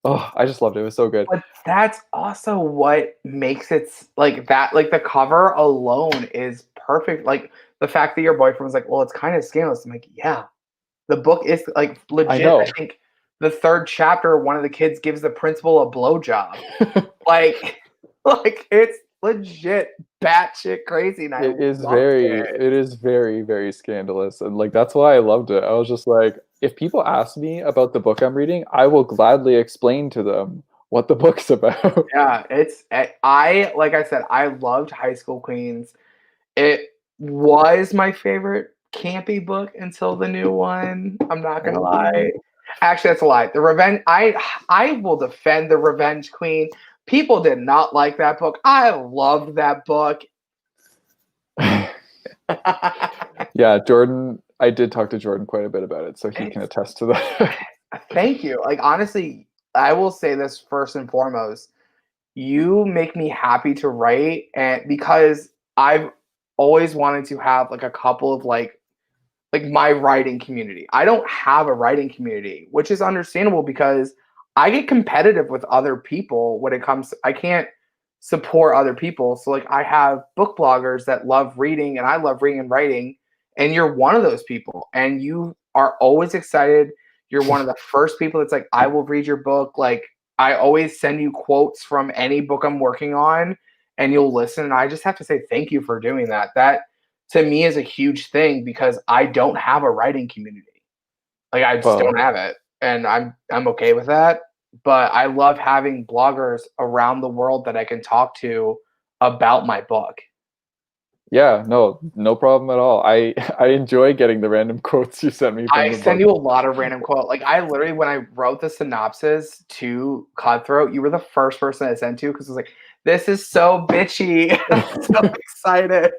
oh, I just loved it. It was so good. But that's also what makes it like that. Like the cover alone is perfect. Like the fact that your boyfriend was like, "Well, it's kind of scandalous." I'm like, "Yeah." The book is like I legit. I know. think the third chapter, one of the kids gives the principal a blowjob. Like, like it's legit batshit crazy, and I loved it. It is very, very scandalous. And like that's why I loved it. I was just like, if people ask me about the book I'm reading, I will gladly explain to them what the book's about. Yeah, I like I said, I loved High School Queens. It was my favorite campy book until the new one. I'm not gonna Oh. lie. Actually, that's a lie. The Revenge. I will defend the Revenge Queen. People did not like that book. I loved that book. Yeah, Jordan, I did talk to Jordan quite a bit about it, so he can It's attest to that. Thank you. Like honestly, I will say this first and foremost. You make me happy to write and because I've always wanted to have like a couple of like my writing community. I don't have a writing community, which is understandable because I get competitive with other people when it comes I can't support other people. So like I have book bloggers that love reading and I love reading and writing and you're one of those people and you are always excited. You're one of the first people that's like I will read your book like I always send you quotes from any book I'm working on and you'll listen and I just have to say thank you for doing that. That to me is a huge thing because I don't have a writing community. Like I just don't Well, have it, and I'm okay with that. But I love having bloggers around the world that I can talk to about my book. Yeah, no problem at all. I I enjoy getting the random quotes you sent me from I the send book. you a lot of random quote. Like I literally, when I wrote the synopsis to Cutthroat, you were the first person I sent to because I was like, "This is so bitchy." I was so excited.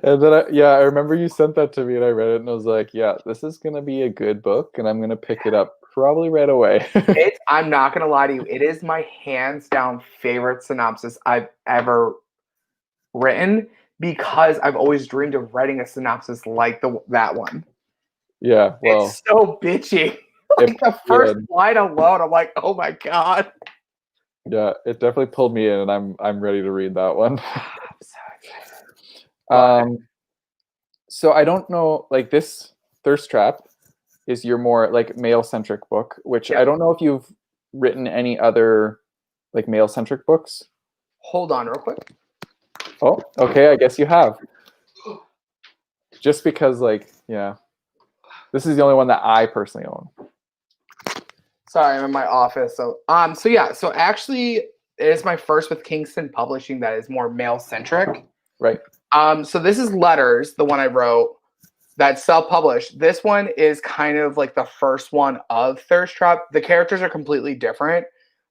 And then I remember you sent that to me and I read it and I was like, yeah, this is gonna be a good book and I'm gonna pick it up probably right away. I'm not gonna lie to you. It is my hands down favorite synopsis I've ever written because I've always dreamed of writing a synopsis like that one. Yeah, It's well, so bitchy. it Like the pulled me first in. line alone, I'm like, oh my god. Yeah, it definitely pulled me in and I'm ready to read that one. I'm so excited. Love it. um so I don't know, like this Thirst Trap is your more like male centric book, which Yep. I don't know if you've written any other like male centric books. Hold on real quick. Oh, okay, I guess you have. Just because like, yeah, this is the only one that I personally own. Sorry, I'm in my office. So actually it is my first with Kingston Publishing that is more male centric. Right. So this is Letters, the one I wrote that's self-published. This one is kind of like the first one of Thirst Trap. The characters are completely different,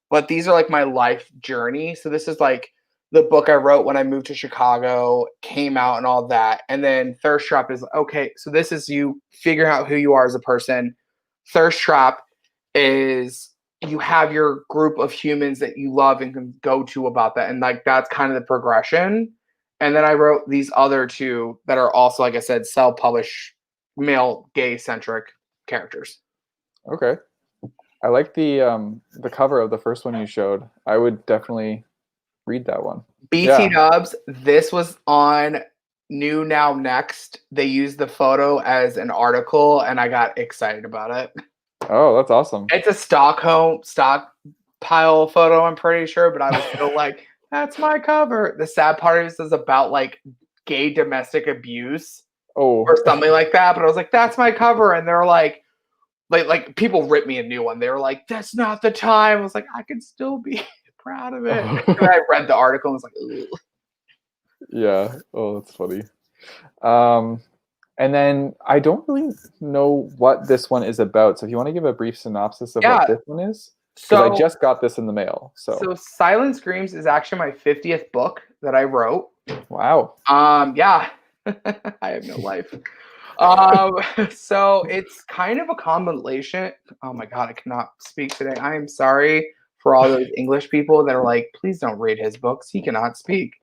but these are like my life journey. So this is like the book I wrote when I moved to Chicago, came out and all that. And then Thirst Trap is okay, so this is you figuring out who you are as a person. Thirst Trap is you have your group of humans that you love and can go to about that. And like that's kind of the progression. And then I wrote these other two that are also, like I said, self-published male gay centric characters. Okay. I like the cover of the first one you showed. I would definitely read that one. BT Yeah. Dubs, this was on New Now Next. They used the photo as an article and I got excited about it. Oh, that's awesome. It's a stockpile photo, I'm pretty sure, but I was still like, that's my cover. The sad part is about like gay domestic abuse Oh, or something like that. But I was like, that's my cover. And they're like people ripped me a new one. They were like, that's not the time. I was like, I can still be proud of it. And I read the article and was like, ugh. yeah. Oh, that's funny. Um, and then I don't really know what this one is about. So if you want to give a brief synopsis of what Yeah. this one is, because I So just got this in the mail. So so Silent Screams is actually my 50th book that I wrote. wow. Yeah. I have no life. Um, so it's kind of a compilation. Oh my god, I cannot speak today. I am sorry for all those English people that are like, please don't read his books. He cannot speak.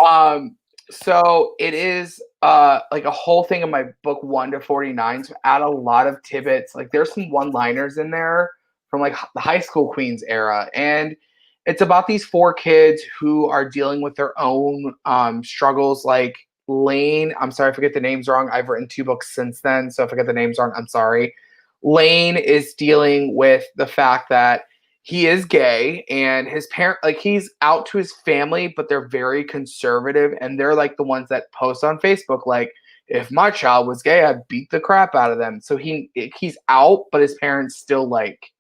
Um, so it is like a whole thing of my book 1 to 49. So add a lot of tidbits. Like there's some one-liners in there from like the high school queens era. And it's about these four kids who are dealing with their own struggles. Like Lane, I'm sorry, I forget the names wrong. I've written 2 books since then. So if I get the names wrong, I'm sorry. Lane is dealing with the fact that he is gay and his parent, like he's out to his family, but they're very conservative and they're like the ones that post on Facebook like, if my child was gay, I'd beat the crap out of them. So he's out, but his parents still like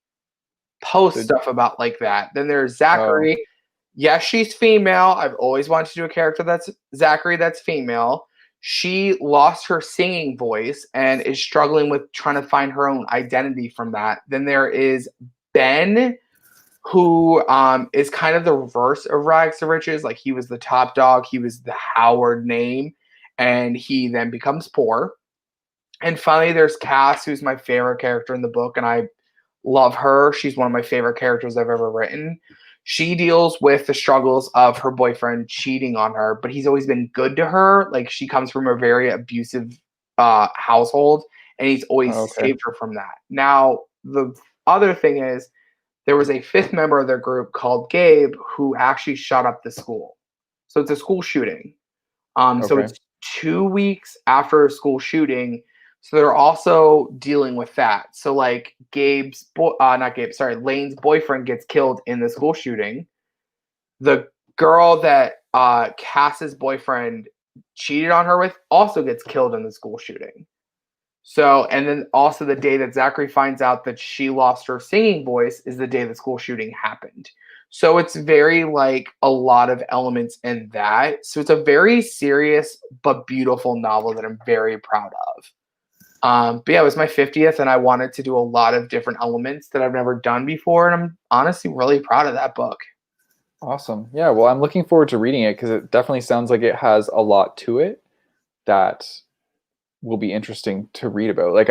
post Did, stuff about like that. Then there's oh, Zachary. Yes, she's female. I've always wanted to do a character that's Zachary that's female. She lost her singing voice and is struggling with trying to find her own identity from that. Then there is Ben, who is kind of the reverse of rags to riches. Like he was the top dog, he was the Howard name, and he then becomes poor. And finally, there's Cass, who's my favorite character in the book, and I love her. She's one of my favorite characters I've ever written. She deals with the struggles of her boyfriend cheating on her, but he's always been good to her. Like she comes from a very abusive household, and he's always okay. saved her from that. Now, the other thing is there was a fifth member of their group called Gabe who actually shot up the school. So it's a school shooting. So Okay. it's 2 weeks after a school shooting. So they're also dealing with that. So like not Gabe, sorry, Lane's boyfriend gets killed in the school shooting. The girl that Cass's boyfriend cheated on her with also gets killed in the school shooting. So, and then also the day that Zachary finds out that she lost her singing voice is the day the school shooting happened. So it's very like a lot of elements in that. So it's a very serious but beautiful novel that I'm very proud of. But yeah, it was my 50th, and I wanted to do a lot of different elements that I've never done before, and I'm honestly really proud of that book. Awesome. Yeah, well, I'm looking forward to reading it because it definitely sounds like it has a lot to it that will be interesting to read about. Like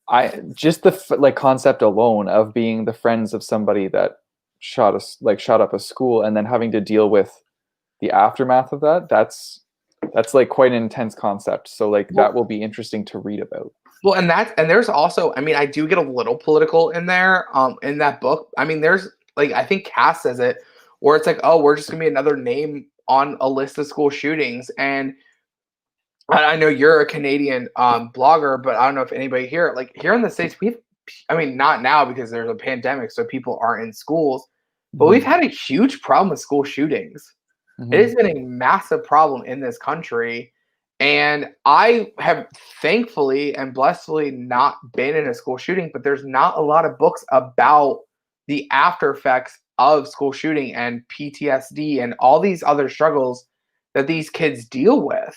I just the like concept alone of being the friends of somebody that shot up a school and then having to deal with the aftermath of that. That's like quite an intense concept. So like that will be interesting to read about. Well, and there's also, I mean, I do get a little political in there, in that book. I mean, there's like I think Cass says it, where it's like, oh, we're just gonna be another name on a list of school shootings. And I know you're a Canadian blogger, but I don't know if anybody here, like here in the States, I mean, not now because there's a pandemic, so people aren't in schools, but we've Mm-hmm. had a huge problem with school shootings. It Mm-hmm. has been a massive problem in this country. And I have thankfully and blessedly not been in a school shooting, but there's not a lot of books about the after effects of school shooting and PTSD and all these other struggles that these kids deal with.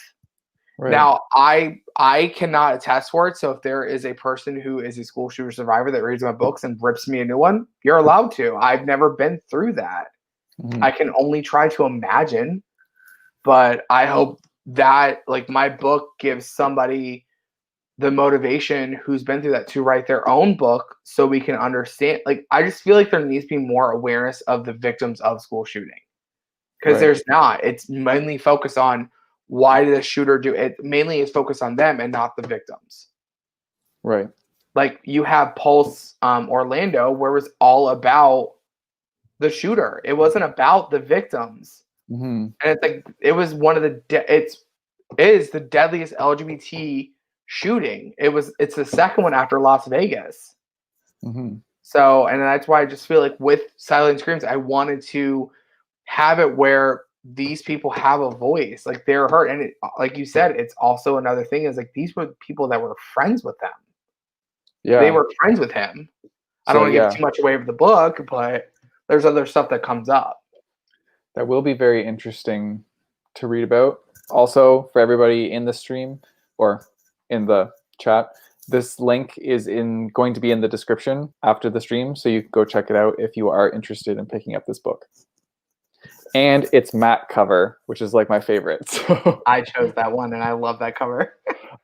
Right. Now, I cannot attest for it. So if there is a person who is a school shooter survivor that reads my books and rips me a new one, you're allowed to. I've never been through that. Mm-hmm. I can only try to imagine, but I hope that like my book gives somebody the motivation who's been through that to write their own book so we can understand. Like I just feel like there needs to be more awareness of the victims of school shooting because Right. there's not. It's mainly focused on why did the shooter do it. Mainly is focused on them and not the victims. Right. Like you have Pulse Orlando, where it was all about the shooter. It wasn't about the victims. Mm-hmm. And it's like it was one of the it is the deadliest LGBT shooting. It's the second one after Las Vegas. Mm-hmm. So and that's why I just feel like with Silent Screams, I wanted to have it where these people have a voice, like they're hurt, and like you said, it's also another thing is like these were people that were friends with them. They Yeah. were friends with him. I don't So want to give yeah, too much away of the book, but there's other stuff that comes up. that will be very interesting to read about. Also, for everybody in the stream or in the chat, this link is going to be in the description after the stream, so you can go check it out if you are interested in picking up this book. And it's matte cover, which is like my favorite. So I chose that one, and I love that cover.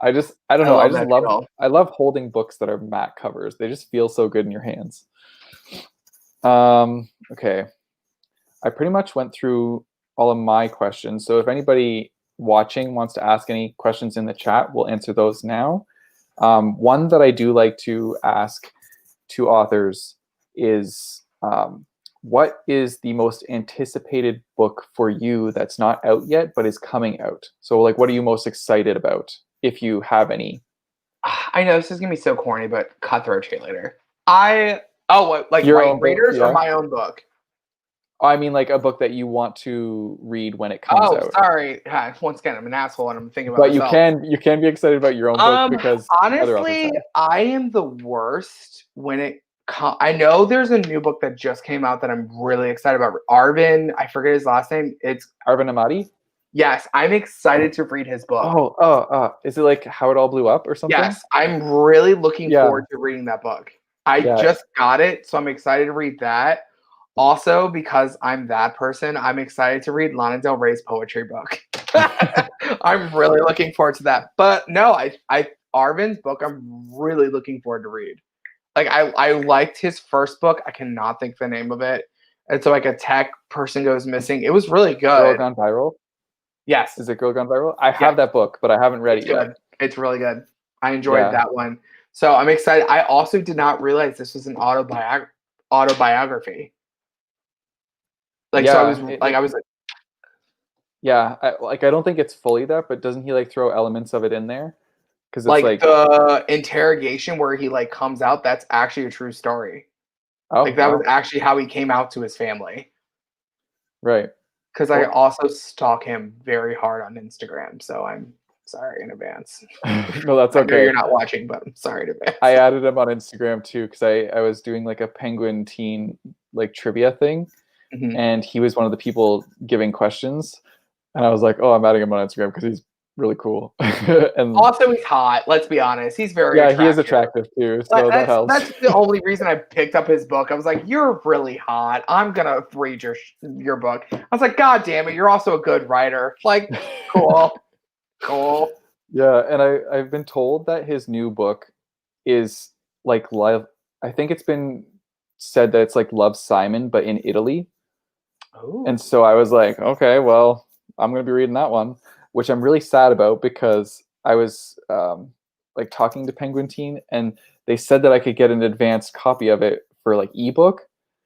I don't I know, love that feel. I love holding books that are matte covers. They just feel so good in your hands. Okay. I pretty much went through all of my questions. So if anybody watching wants to ask any questions in the chat, we'll answer those now. One that I do like to ask to authors is what is the most anticipated book for you that's not out yet but is coming out? So like, what are you most excited about if you have any? I know this is gonna be so corny, but Cutthroat Cheerleader. I what like Your right own book, readers or yeah. my own book? I mean, like a book that you want to read when it comes Oh, out. sorry. Once again, I'm an asshole and I'm thinking about But myself. you can be excited about your own book because other authors Honestly, have. I am the worst when I know there's a new book that just came out that I'm really excited about. Arvin, I forget his last name. It's Arvin Amati? yes, I'm excited to read his book. Is it like How It All Blew Up or something? Yes, I'm really looking Yeah, forward to reading that book. I yeah. just got it, so I'm excited to read that. Also, because I'm that person, I'm excited to read Lana Del Rey's poetry book. I'm really looking forward to that. But no, I Arvin's book, I'm really looking forward to read. Like I liked his first book. I cannot think the name of it. It's like a tech person goes missing. It was really Girl good. Gone Viral? Yes, Is it Girl Gone Viral? I yes, have that book, but I haven't read it's it yet. good. It's really good. I enjoyed Yeah. that one. So I'm excited. I also did not realize this was an autobiography. Like so, Yeah. I was like, Yeah. I don't think it's fully that, but doesn't he like throw elements of it in there? Because it's like like, the interrogation where he like comes out. That's actually a true story. oh Like that was wow. actually how he came out to his family. Right. Because I Well, also stalk him very hard on Instagram. So I'm Sorry in advance. No, that's I know okay. you're not watching, but I'm sorry in advance. I added him on Instagram too because I was doing like a Penguin teen like trivia thing, Mhm. and he was one of the people giving questions, and I was like, oh, I'm adding him on Instagram because he's really cool. And Also, he's hot. Let's be honest. He's very yeah, he is attractive. attractive too, Like, so that helps. that's the only reason I picked up his book. I was like, "You're really hot. I'm gonna read your book." I was like, "God damn it! You're also a good writer." Like, cool, cool. Yeah, and I've been told that his new book is like love. I think it's been said that it's like Love Simon, but in Italy. Oh, And so I was like, okay, well, I'm going to be reading that one, which I'm really sad about because I was like talking to Penguin Teen, and they said that I could get an advanced copy of it for like ebook,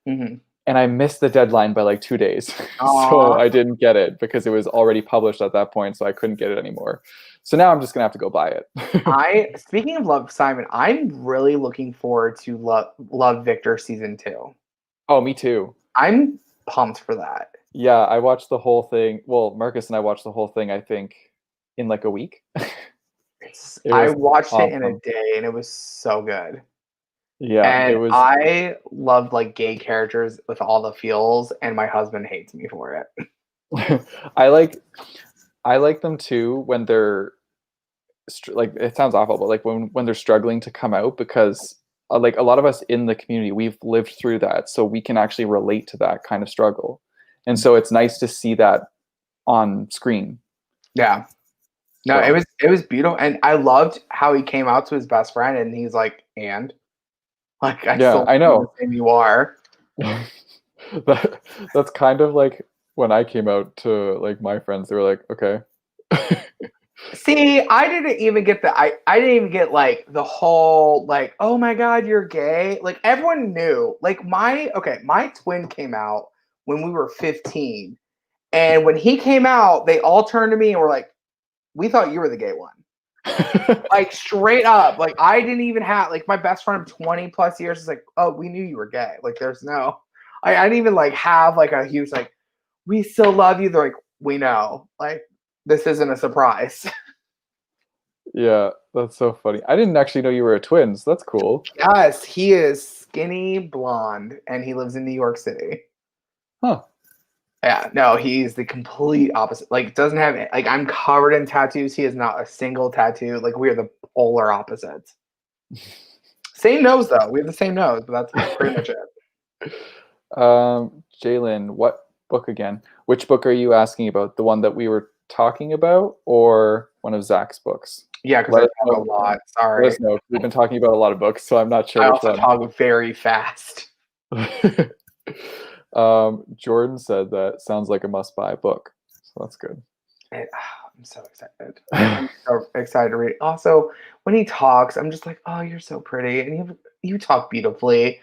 mm-hmm. and I missed the deadline by like 2 days. So Aw. I didn't get it because it was already published at that point, so I couldn't get it anymore. So now I'm just going to have to go buy it. Speaking of Love Simon, I'm really looking forward to Love Victor season 2. Oh, me too. I'm pumped for that. Yeah, I watched the whole thing. Well, Marcus and I watched the whole thing, I think, in like a week. It I was watched it in a awesome. day and it was so good. Yeah, it And was. I love like gay characters with all the feels, and my husband hates me for it. I like I like them too when they're like it sounds awful, but like when they're struggling to come out because like a lot of us in the community we've lived through that, so we can actually relate to that kind of struggle, and so it's nice to see that on screen. Yeah. No, So it was beautiful, and I loved how he came out to his best friend, and he's like, "And like, I yeah, still I see the know. same you are." That's kind of like when I came out to like my friends, they were like, okay. See, I didn't even get I didn't even get like the whole like, "Oh my god, you're gay." Like everyone knew. Like my twin came out when we were 15. And when he came out, they all turned to me and were like, "We thought you were the gay one." Like straight up. Like I didn't even have like my best friend of 20 plus years is like, "Oh, we knew you were gay." Like there's no I didn't even like have like a huge like, "We still love you." They're like, "We know." Like this isn't a surprise. Yeah, that's so funny. I didn't actually know you were a twins. That's cool. Yes, he is skinny blonde and he lives in New York City. Huh. Yeah, no, he's the complete opposite. Like doesn't have like I'm covered in tattoos. He has not a single tattoo. Like we are the polar opposites. Same nose though. We have the same nose, but that's pretty much it. Jalen, what book again? Which book are you asking about? The one that we were talking about, or one of Zach's books? Yeah, because I Let us talk a know. lot. Let Sorry. us know. We've been talking about a lot of books, so I'm not sure I which also one. talk very fast. Jordan said that sounds like a must-buy book, so that's good. I'm so excited. I'm so excited to read. Also, when he talks, I'm just like, oh, you're so pretty, and you talk beautifully.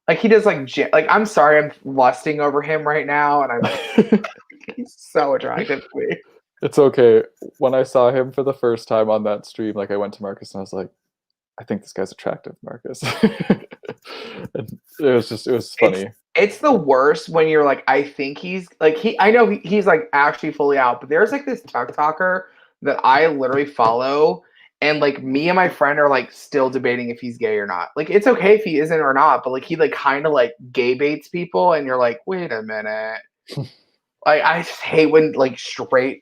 Like he does, like I'm sorry, I'm lusting over him right now, and he's so attractive to me. It's okay. When I saw him for the first time on that stream, like I went to Marcus and I was like, I think this guy's attractive, Marcus. And it was It's funny. it's the worst when you're like, I think he's like I know he's like actually fully out, but there's like this TikToker that I literally follow, and like me and my friend are like still debating if he's gay or not. Like it's okay if he isn't or not, but like he like kind of like gay baits people, and you're like, wait a minute. Like I just hate when like straight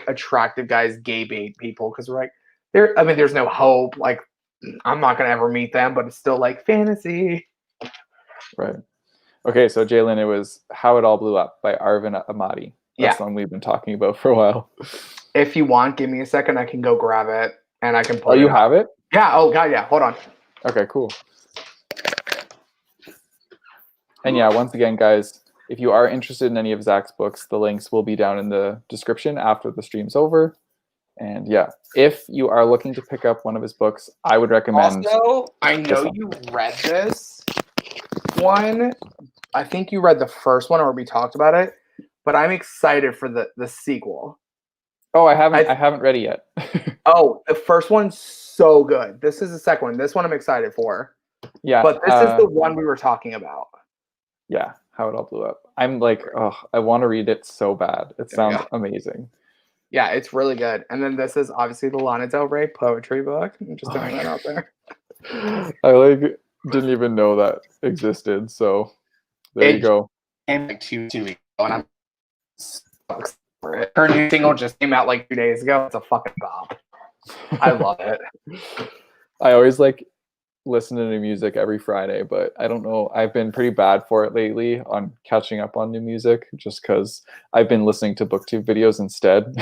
attractive guys gay bait people because we're like, there. I mean, there's no hope. Like I'm not gonna ever meet them, but it's still like fantasy. Right. Okay, so Jalen, it was How It All Blew Up by Arvin Amati. That's Yeah. the one we've been talking about for a while. If you want, give me a second. I can go grab it and I can Oh, pull it you out. have it? Yeah. Oh god. Yeah. Hold on. Okay, cool. And yeah, once again, guys, if you are interested in any of Zach's books, the links will be down in the description after the stream's over. And yeah, if you are looking to pick up one of his books, I would recommend. Also, I know you read this one. I think you read the first one, or we talked about it. But I'm excited for the sequel. Oh, I haven't read it yet. Oh, the first one's so good. This is the second one. This one I'm excited for. Yeah. But this is the one we were talking about. Yeah, How It All Blew Up. I'm like, oh, I want to read it so bad. It sounds amazing. Yeah, it's really good. And then this is obviously the Lana Del Rey poetry book. I'm just throwing that out there. I like didn't even know that existed. So there you It go. came like 2 weeks ago, and I'm so excited for it. Her new single just came out like 2 days ago. It's a fucking bop. I love it. I always like listen to new music every Friday, but I don't know. I've been pretty bad for it lately on catching up on new music just because I've been listening to booktube videos instead.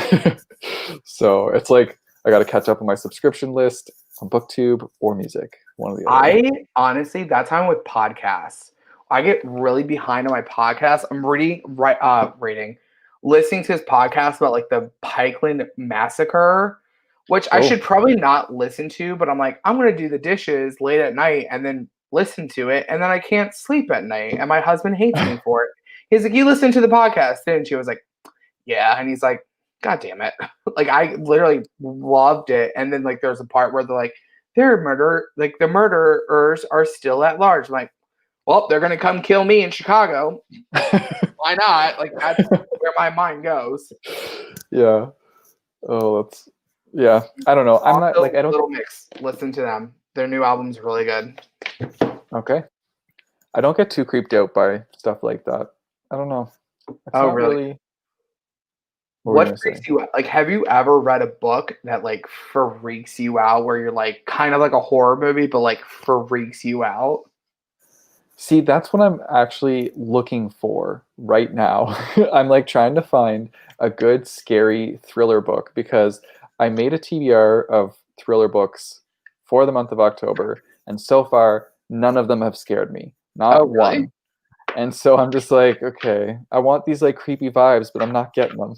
So it's like I got to catch up on my subscription list on booktube or music, one or the other. I honestly, that's how I'm with podcasts. I get really behind on my podcast. I'm listening to this podcast about like the Pikeland massacre, which I should probably not listen to, but I'm like, I'm gonna do the dishes late at night and then listen to it, and then I can't sleep at night, and my husband hates me for it. He's like, "You listened to the podcast, didn't you?" I was like, "Yeah," and he's like, "God damn it!" Like I literally loved it, and then like there's a part where they're like, the murderers are still at large. I'm like, well, they're gonna come kill me in Chicago. Why not? Like that's where my mind goes. Yeah. Oh, that's yeah. I don't know. I'm not Also, like I don't. Little Mix. Listen to them. Their new album's really good. Okay. I don't get too creeped out by stuff like that. I don't know. It's Oh, not really? really. What were you gonna What freaks say? you out? Like, have you ever read a book that like freaks you out, where you're like kind of like a horror movie, but like freaks you out? See, that's what I'm actually looking for right now. I'm like trying to find a good scary thriller book because I made a TBR of thriller books for the month of October, and so far none of them have scared me. Oh, Not really? one. And so I'm just like, okay, I want these like creepy vibes, but I'm not getting them.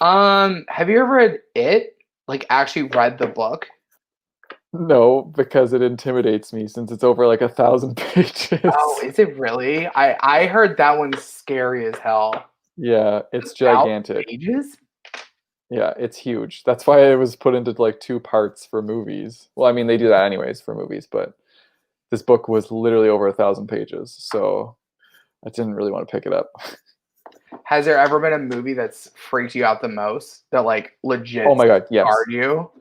Have you ever read it? Like, actually read the book? No, because it intimidates me since it's over like 1,000 Oh, pages. is it really? I heard that one's scary as hell. Yeah, it's 1,000 gigantic. pages? Yeah, it's huge. That's why it was put into like two parts for movies. Well, I mean, they do that anyways for movies, but this book was literally over 1,000 pages, so I didn't really want to pick it up. Has there ever been a movie that's freaked you out the most that like Oh legit my god, yes. scarred you?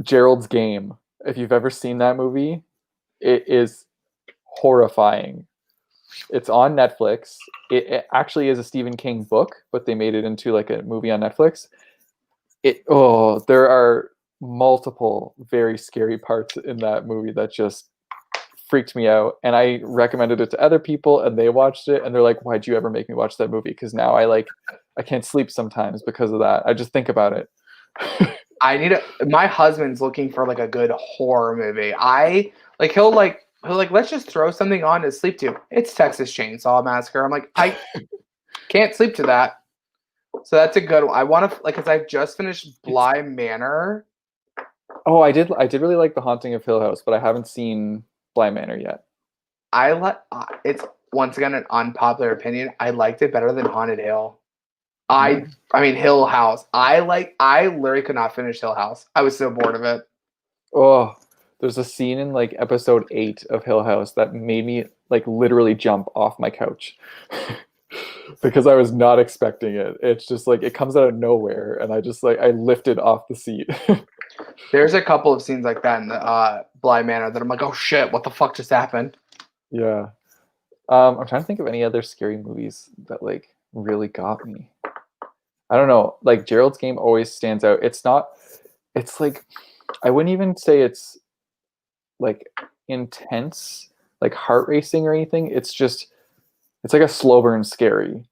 Gerald's Game. If you've ever seen that movie, it is horrifying. It's on Netflix. It actually is a Stephen King book, but they made it into like a movie on Netflix. There are multiple very scary parts in that movie that just freaked me out, and I recommended it to other people and they watched it and they're like, why'd you ever make me watch that movie? Because now I can't sleep sometimes because of that. I just think about it. My husband's looking for like a good horror movie. I like he'll like let's just throw something on to sleep to. It's Texas Chainsaw Massacre. I'm like, I can't sleep to that. So that's a good one. I want to like because I just finished Bly Manor. Oh, I did really like The Haunting of Hill House, but I haven't seen Bly Manor yet. It's once again an unpopular opinion. I liked it better than Haunted Hill. Mm. I mean Hill House. I literally could not finish Hill House. I was so bored of it. Oh, there's a scene in like episode 8 of Hill House that made me like literally jump off my couch. Because I was not expecting it. It's just like it comes out of nowhere and I lifted off the seat. There's a couple of scenes like that in the Bly Manor that I'm like, oh shit, what the fuck just happened? Yeah. I'm trying to think of any other scary movies that like really got me. I don't know. Like Gerald's Game always stands out. It's like I wouldn't even say it's like intense, like heart racing or anything. It's like a slow burn scary,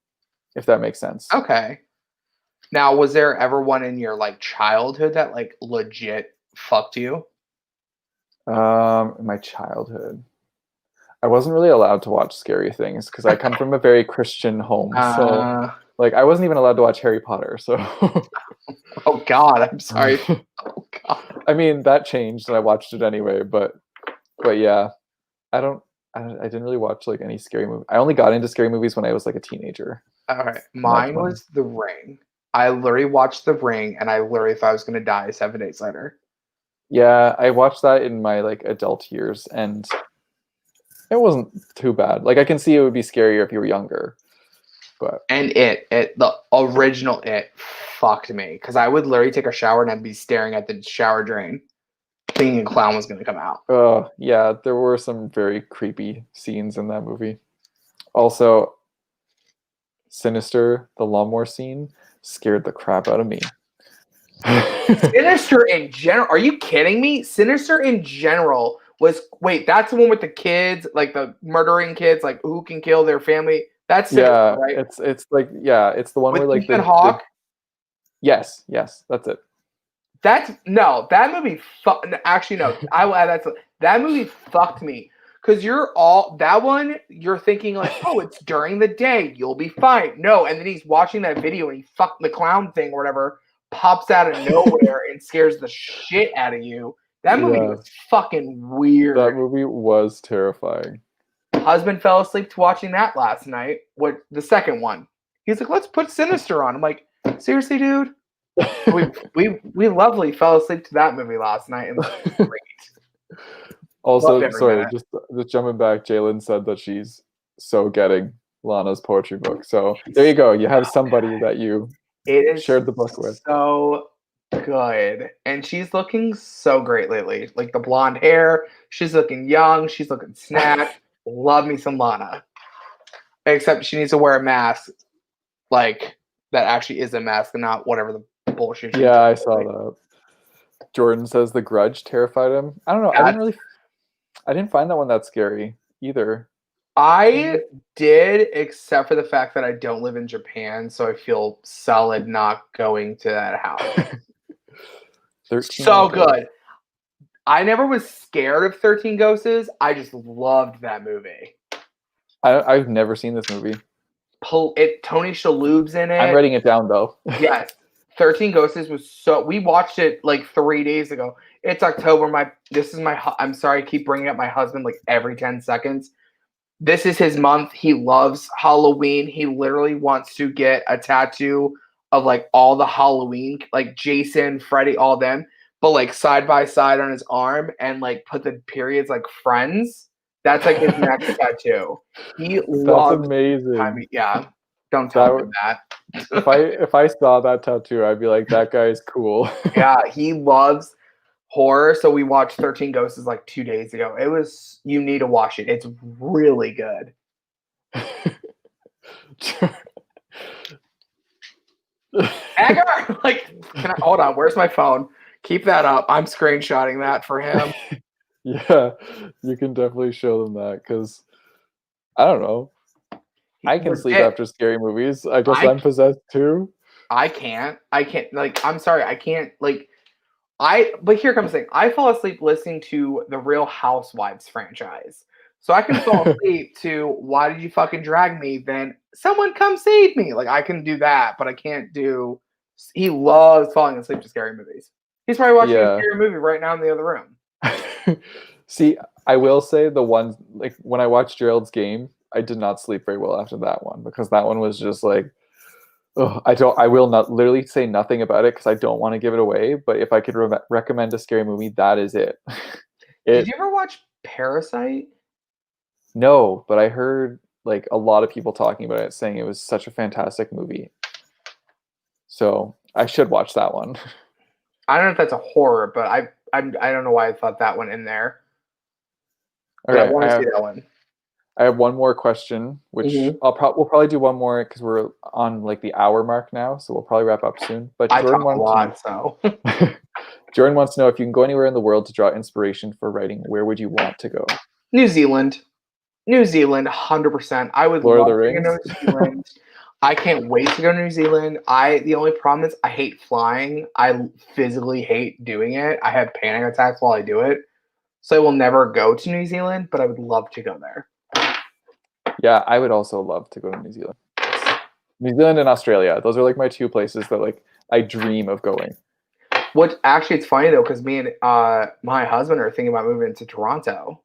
if that makes sense. Okay. Now, was there ever one in your like childhood that like legit fucked you? In my childhood, I wasn't really allowed to watch scary things because I come from a very Christian home. So Uh, like I wasn't even allowed to watch Harry Potter. So oh God, I'm sorry. Oh God. I mean that changed and I watched it anyway. But yeah, I don't. I didn't really watch like any scary movie. I only got into scary movies when I was like a teenager. All right. And that's Mine when. was The Ring. I literally watched The Ring and I literally thought I was gonna die 7 days later. Yeah, I watched that in my like adult years, and it wasn't too bad. Like I can see it would be scarier if you were younger, but And the original It fucked me because I would literally take a shower and I'd be staring at the shower drain, thinking a clown was gonna come out. yeah, there were some very creepy scenes in that movie. Also, Sinister, the lawnmower scene, scared the crap out of me. Sinister in general, are you kidding me? Sinister in general that's the one with the kids, like the murdering kids, like who can kill their family. That's Sinister, Yeah, right? it's like it's the one With where like Ethan the Hawke. yes, that's it. That movie. Actually, no. I will add that movie fucked me because that one. You're thinking like, oh, it's during the day, you'll be fine. No, and then he's watching that video and he fucked the clown thing or whatever, pops out of nowhere and scares the shit out of you. That movie was fucking weird. That movie was terrifying. Husband fell asleep to watching that last night. What the second one? He's like, let's put Sinister on. I'm like, seriously, dude. we lovely fell asleep to that movie last night and it was great. Also, sorry, just jumping back, Jalen said that she's so getting Lana's poetry book. So there you go. You have somebody that you shared the book with. So good. And she's looking so great lately. Like the blonde hair, she's looking young, she's looking snapped. Love me some Lana. Except she needs to wear a mask, like that actually is a mask and not whatever the bullshit. Yeah, I saw that. Jordan says The Grudge terrified him. I don't know. I didn't find that one that scary either. I did, except for the fact that I don't live in Japan, so I feel solid not going to that house. 13 So good. I never was scared of 13 Ghosts. I just loved that movie. I've never seen this movie. Tony Shalhoub's in it. I'm writing it down though. Yes. 13 Ghosts was we watched it like 3 days ago. It's October. I'm sorry, I keep bringing up my husband like every 10 seconds. This is his month. He loves Halloween. He literally wants to get a tattoo of like all the Halloween, like Jason, Freddy, all them, but like side by side on his arm and like put the periods like friends. That's like his next tattoo. That's amazing. Yeah. Don't tell him that. If I saw that tattoo, I'd be like, that guy is cool. Yeah, he loves horror. So we watched 13 Ghosts like 2 days ago. You need to watch it. It's really good. Agar, hold on, where's my phone? Keep that up. I'm screenshotting that for him. Yeah, you can definitely show them that because I don't know. I can sleep after scary movies. I guess I'm possessed too. I can't. I'm sorry. I can't. But here comes the thing. I fall asleep listening to the Real Housewives franchise. So I can fall asleep to Why Did You Fucking Drag Me? Then Someone Come Save Me. Like, I can do that, but I can't do. He loves falling asleep to scary movies. He's probably watching a scary movie right now in the other room. See, I will say the ones, like, when I watched Gerald's Game, I did not sleep very well after that one because that one was just like, I will not literally say nothing about it because I don't want to give it away. But if I could recommend a scary movie, that is it. Did you ever watch Parasite? No, but I heard like a lot of people talking about it, saying it was such a fantastic movie. So I should watch that one. I don't know if that's a horror, but I don't know why I thought that one in there. Okay, I want to see that one. I have one more question, which we'll probably do one more because we're on like the hour mark now, so we'll probably wrap up soon. But Jordan Jordan wants to know if you can go anywhere in the world to draw inspiration for writing, where would you want to go? New Zealand, 100%. I would love to go to New Zealand. I can't wait to go to New Zealand. The only problem is I hate flying. I physically hate doing it. I have panic attacks while I do it. So I will never go to New Zealand, but I would love to go there. Yeah, I would also love to go to New Zealand. New Zealand and Australia. Those are like my two places that like I dream of going. What actually, it's funny though, because me and my husband are thinking about moving to Toronto.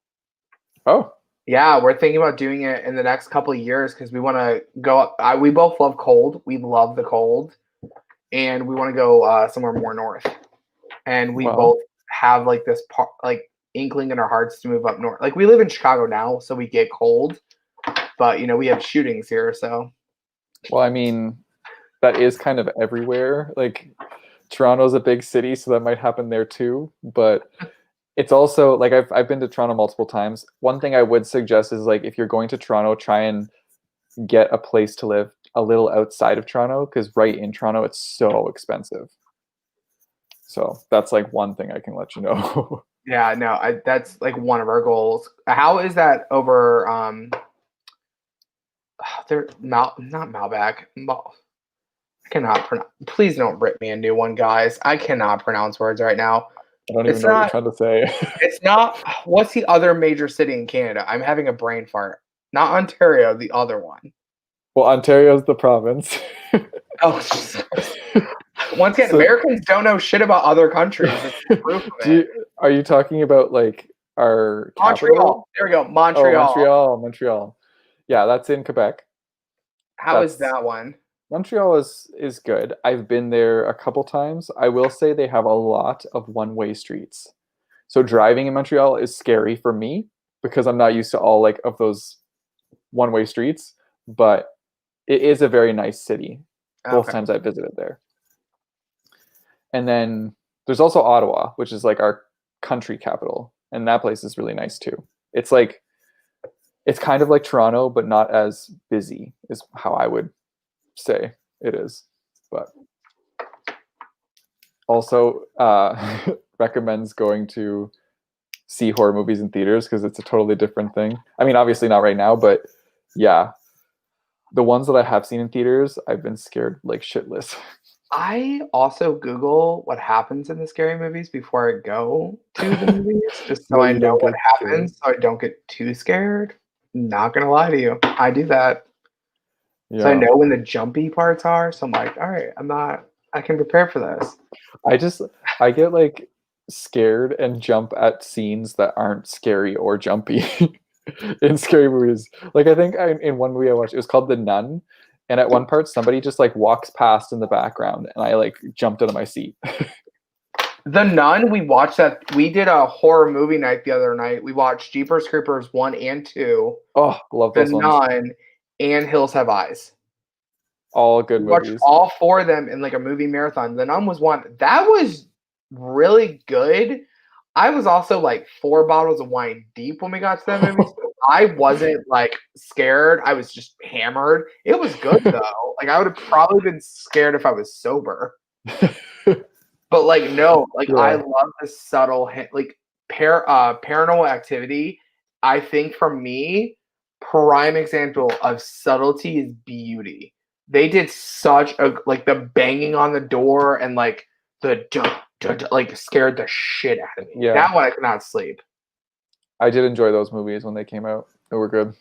Oh. Yeah, we're thinking about doing it in the next couple of years because we want to go up. We both love cold. We love the cold. And we want to go somewhere more north. And we both have like this inkling in our hearts to move up north. Like we live in Chicago now, so we get cold. But, we have shootings here, so Well, I mean, that is kind of everywhere. Like Toronto's a big city, so that might happen there too. But it's also like I've been to Toronto multiple times. One thing I would suggest is like if you're going to Toronto, try and get a place to live a little outside of Toronto because right in Toronto it's so expensive. So that's like one thing I can let you know. Yeah, no, that's like one of our goals. How is that over? They're not Malbec. I cannot pronounce. Please don't rip me a new one, guys. I cannot pronounce words right now. I don't even It's know what you're not. trying to say. It's not. What's the other major city in Canada? I'm having a brain fart. Not Ontario, the other one. Well, Ontario's the province. Oh, once again, So, Americans don't know shit about other countries. It's proof of it. are you talking about like our capital? Montreal. There we go. Oh, Montreal. Montreal. Yeah, that's in Quebec. How is That's that one? Montreal is good. I've been there a couple times. I will say they have a lot of one-way streets. So driving in Montreal is scary for me because I'm not used to all like of those one-way streets, but it is a very nice city both Okay. times I visited there. And then there's also Ottawa, which is like our country capital, and that place is really nice too. It's like it's kind of like Toronto, but not as busy, is how I would say it is. But also recommends going to see horror movies in theaters because it's a totally different thing. I mean, obviously not right now, but yeah, the ones that I have seen in theaters, I've been scared like shitless. I also Google what happens in the scary movies before I go to the movies, just so So I you don't know what get scared. happens, so I don't get too scared. Not gonna lie to you, I do that. So I Yeah. know when the jumpy parts are, so I'm like, all right, I can prepare for this. I just I get like scared and jump at scenes that aren't scary or jumpy in scary movies. Like I think in one movie I watched, it was called The Nun, and at one part somebody just like walks past in the background, and I like jumped out of my seat. The Nun, we watched that. We did a horror movie night the other night. We watched Jeepers Creepers 1 and 2, Oh, love The those ones. Nun, and Hills Have Eyes. All good We watched movies. all four of them in like a movie marathon. The Nun was one. That was really good. I was also like 4 bottles of wine deep when we got to that movie. So I wasn't like scared. I was just hammered. It was good though. Like I would have probably been scared if I was sober. But like no, like I Yeah. love the subtle hint, like paranormal activity. I think for me, prime example of subtlety is beauty. They did such a like the banging on the door and like the like scared the shit out of me. Yeah. That one I could not sleep. I did enjoy those movies when they came out. They were good.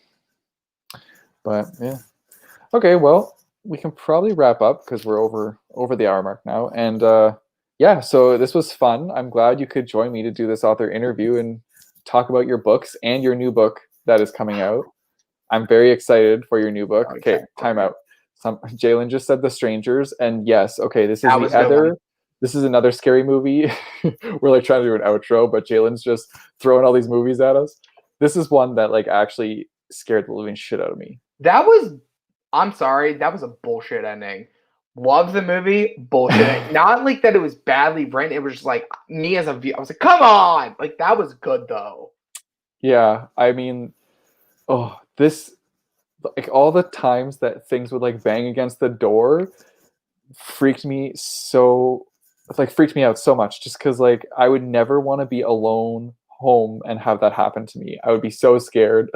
But yeah. Okay, well, we can probably wrap up because we're over the hour mark now. And yeah, so this was fun. I'm glad you could join me to do this author interview and talk about your books and your new book that is coming out. I'm very excited for your new book. Okay, time out. Jalen just said The Strangers, and yes, okay, this is That the was a good one. other. This is another scary movie. We're like trying to do an outro, but Jalen's just throwing all these movies at us. This is one that like actually scared the living shit out of me. That was I'm sorry, that was a bullshit ending. Love the movie, bullshit. Not like that it was badly written. It was just like me as a viewer. I was like, come on! Like that was good though. Yeah, I mean, oh, this like all the times that things would like bang against the door freaked me so like freaked me out so much just because like I would never want to be alone home and have that happen to me. I would be so scared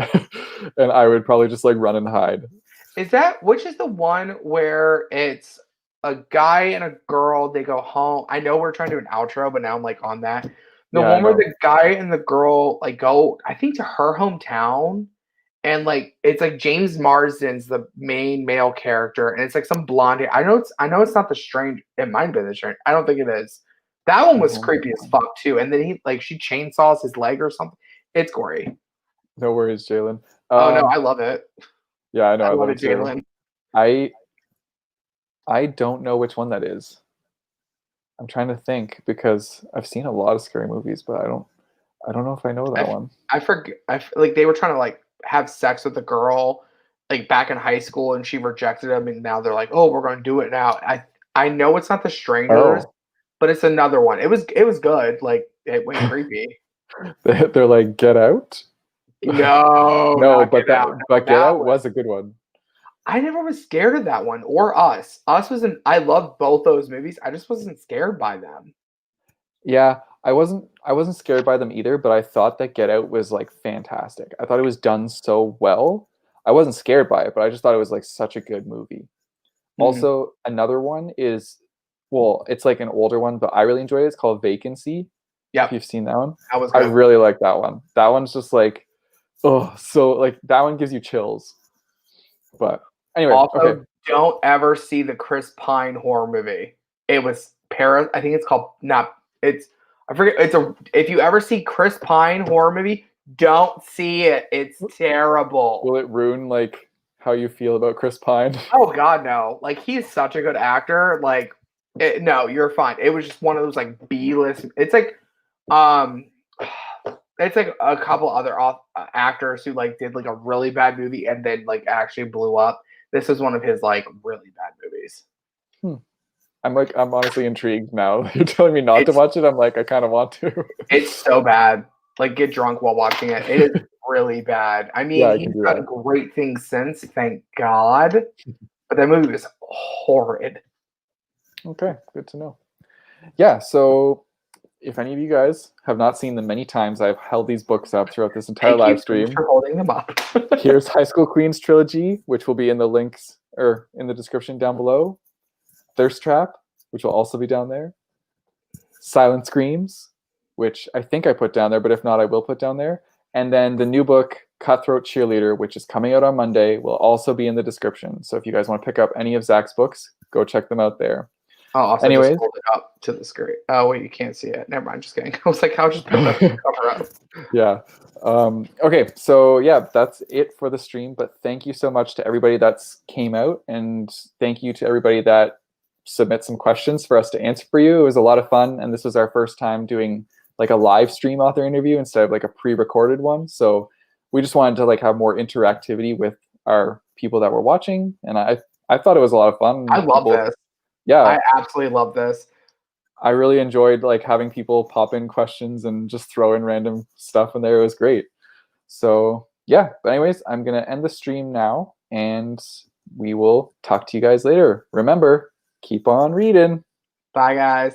and I would probably just like run and hide. Is that which is the one where it's a guy and a girl, they go home. I know we're trying to do an outro, but now I'm like on that. The Yeah, I one where know. the guy and the girl like go, I think to her hometown, and like it's like James Marsden's the main male character, and it's like some blonde hair. I know it's not the strange. It might have been the strange. I don't think it is. That one was creepy as fuck too. And then he like she chainsaws his leg or something. It's gory. No worries, Jalen. Oh no, I love it. Yeah, I know. I I love love it, it too. Jalen. I I don't know which one that is. I'm trying to think because I've seen a lot of scary movies, but I don't know if I know that I one. I forget. Like they were trying to like have sex with the girl, like back in high school, and she rejected him, and now they're like, oh, we're gonna do it now. I know it's not The Strangers, Oh, but it's another one. It was good. Like it went creepy. they're like Get Out. No, No, not but Get Out. No, Get that Out was was a good one. I never was scared of that one or Us. Us was an I loved both those movies. I just wasn't scared by them. Yeah, I wasn't scared by them either, but I thought that Get Out was like fantastic. I thought it was done so well. I wasn't scared by it, but I just thought it was like such a good movie. Mhm. Also, another one is, well, it's like an older one, but I really enjoyed it. It's called Vacancy. If Yep, you've seen that one, that was I good. really like that one. That one's just like, oh, so like that one gives you chills. But anyway, okay. Also, don't ever see the Chris Pine horror movie. It was I think it's called not. It's I forget. It's a. If you ever see Chris Pine horror movie, don't see it. It's terrible. Will it ruin like how you feel about Chris Pine? Oh God, no! Like he's such a good actor. Like, no, you're fine. It was just one of those like B list. Um, it's like a couple other actors who like did like a really bad movie and then like actually blew up. This is one of his like really bad movies. Hmm. I'm honestly intrigued now. You're telling me not to It's watch it. I'm like, I kind of want to. it's so bad. Like get drunk while watching it. It is really bad. I Yeah, mean, I he's can do done that. great things since, thank God. But that movie was horrid. Okay, good to know. Yeah, so if any of you guys have not seen them many times, I've held these books up throughout this entire Thank you live so much stream. for holding them up. Here's High School Queens trilogy, which will be in the links or in the description down below. Thirst Trap, which will also be down there. Silent Screams, which I think I put down there, but if not, I will put down there. And then the new book, Cutthroat Cheerleader, which is coming out on Monday, will also be in the description. So if you guys want to pick up any of Zach's books, go check them out there. I'll also just Anyways, hold it up to the screen. Oh wait, you can't see it. Never mind. Just kidding. I was like, I'll just put the cover up. yeah. Okay, so yeah, that's it for the stream. But thank you so much to everybody that's came out, and thank you to everybody that submit some questions for us to answer for you. It was a lot of fun, and this was our first time doing like a live stream author interview instead of like a pre-recorded one. So we just wanted to like have more interactivity with our people that were watching, and I thought it was a lot of fun. I love People, this. yeah, I absolutely love this. I really enjoyed like having people pop in questions and just throw in random stuff in there. It was great. So yeah, but anyways, I'm gonna end the stream now, and we will talk to you guys later. Remember, keep on reading. Bye guys.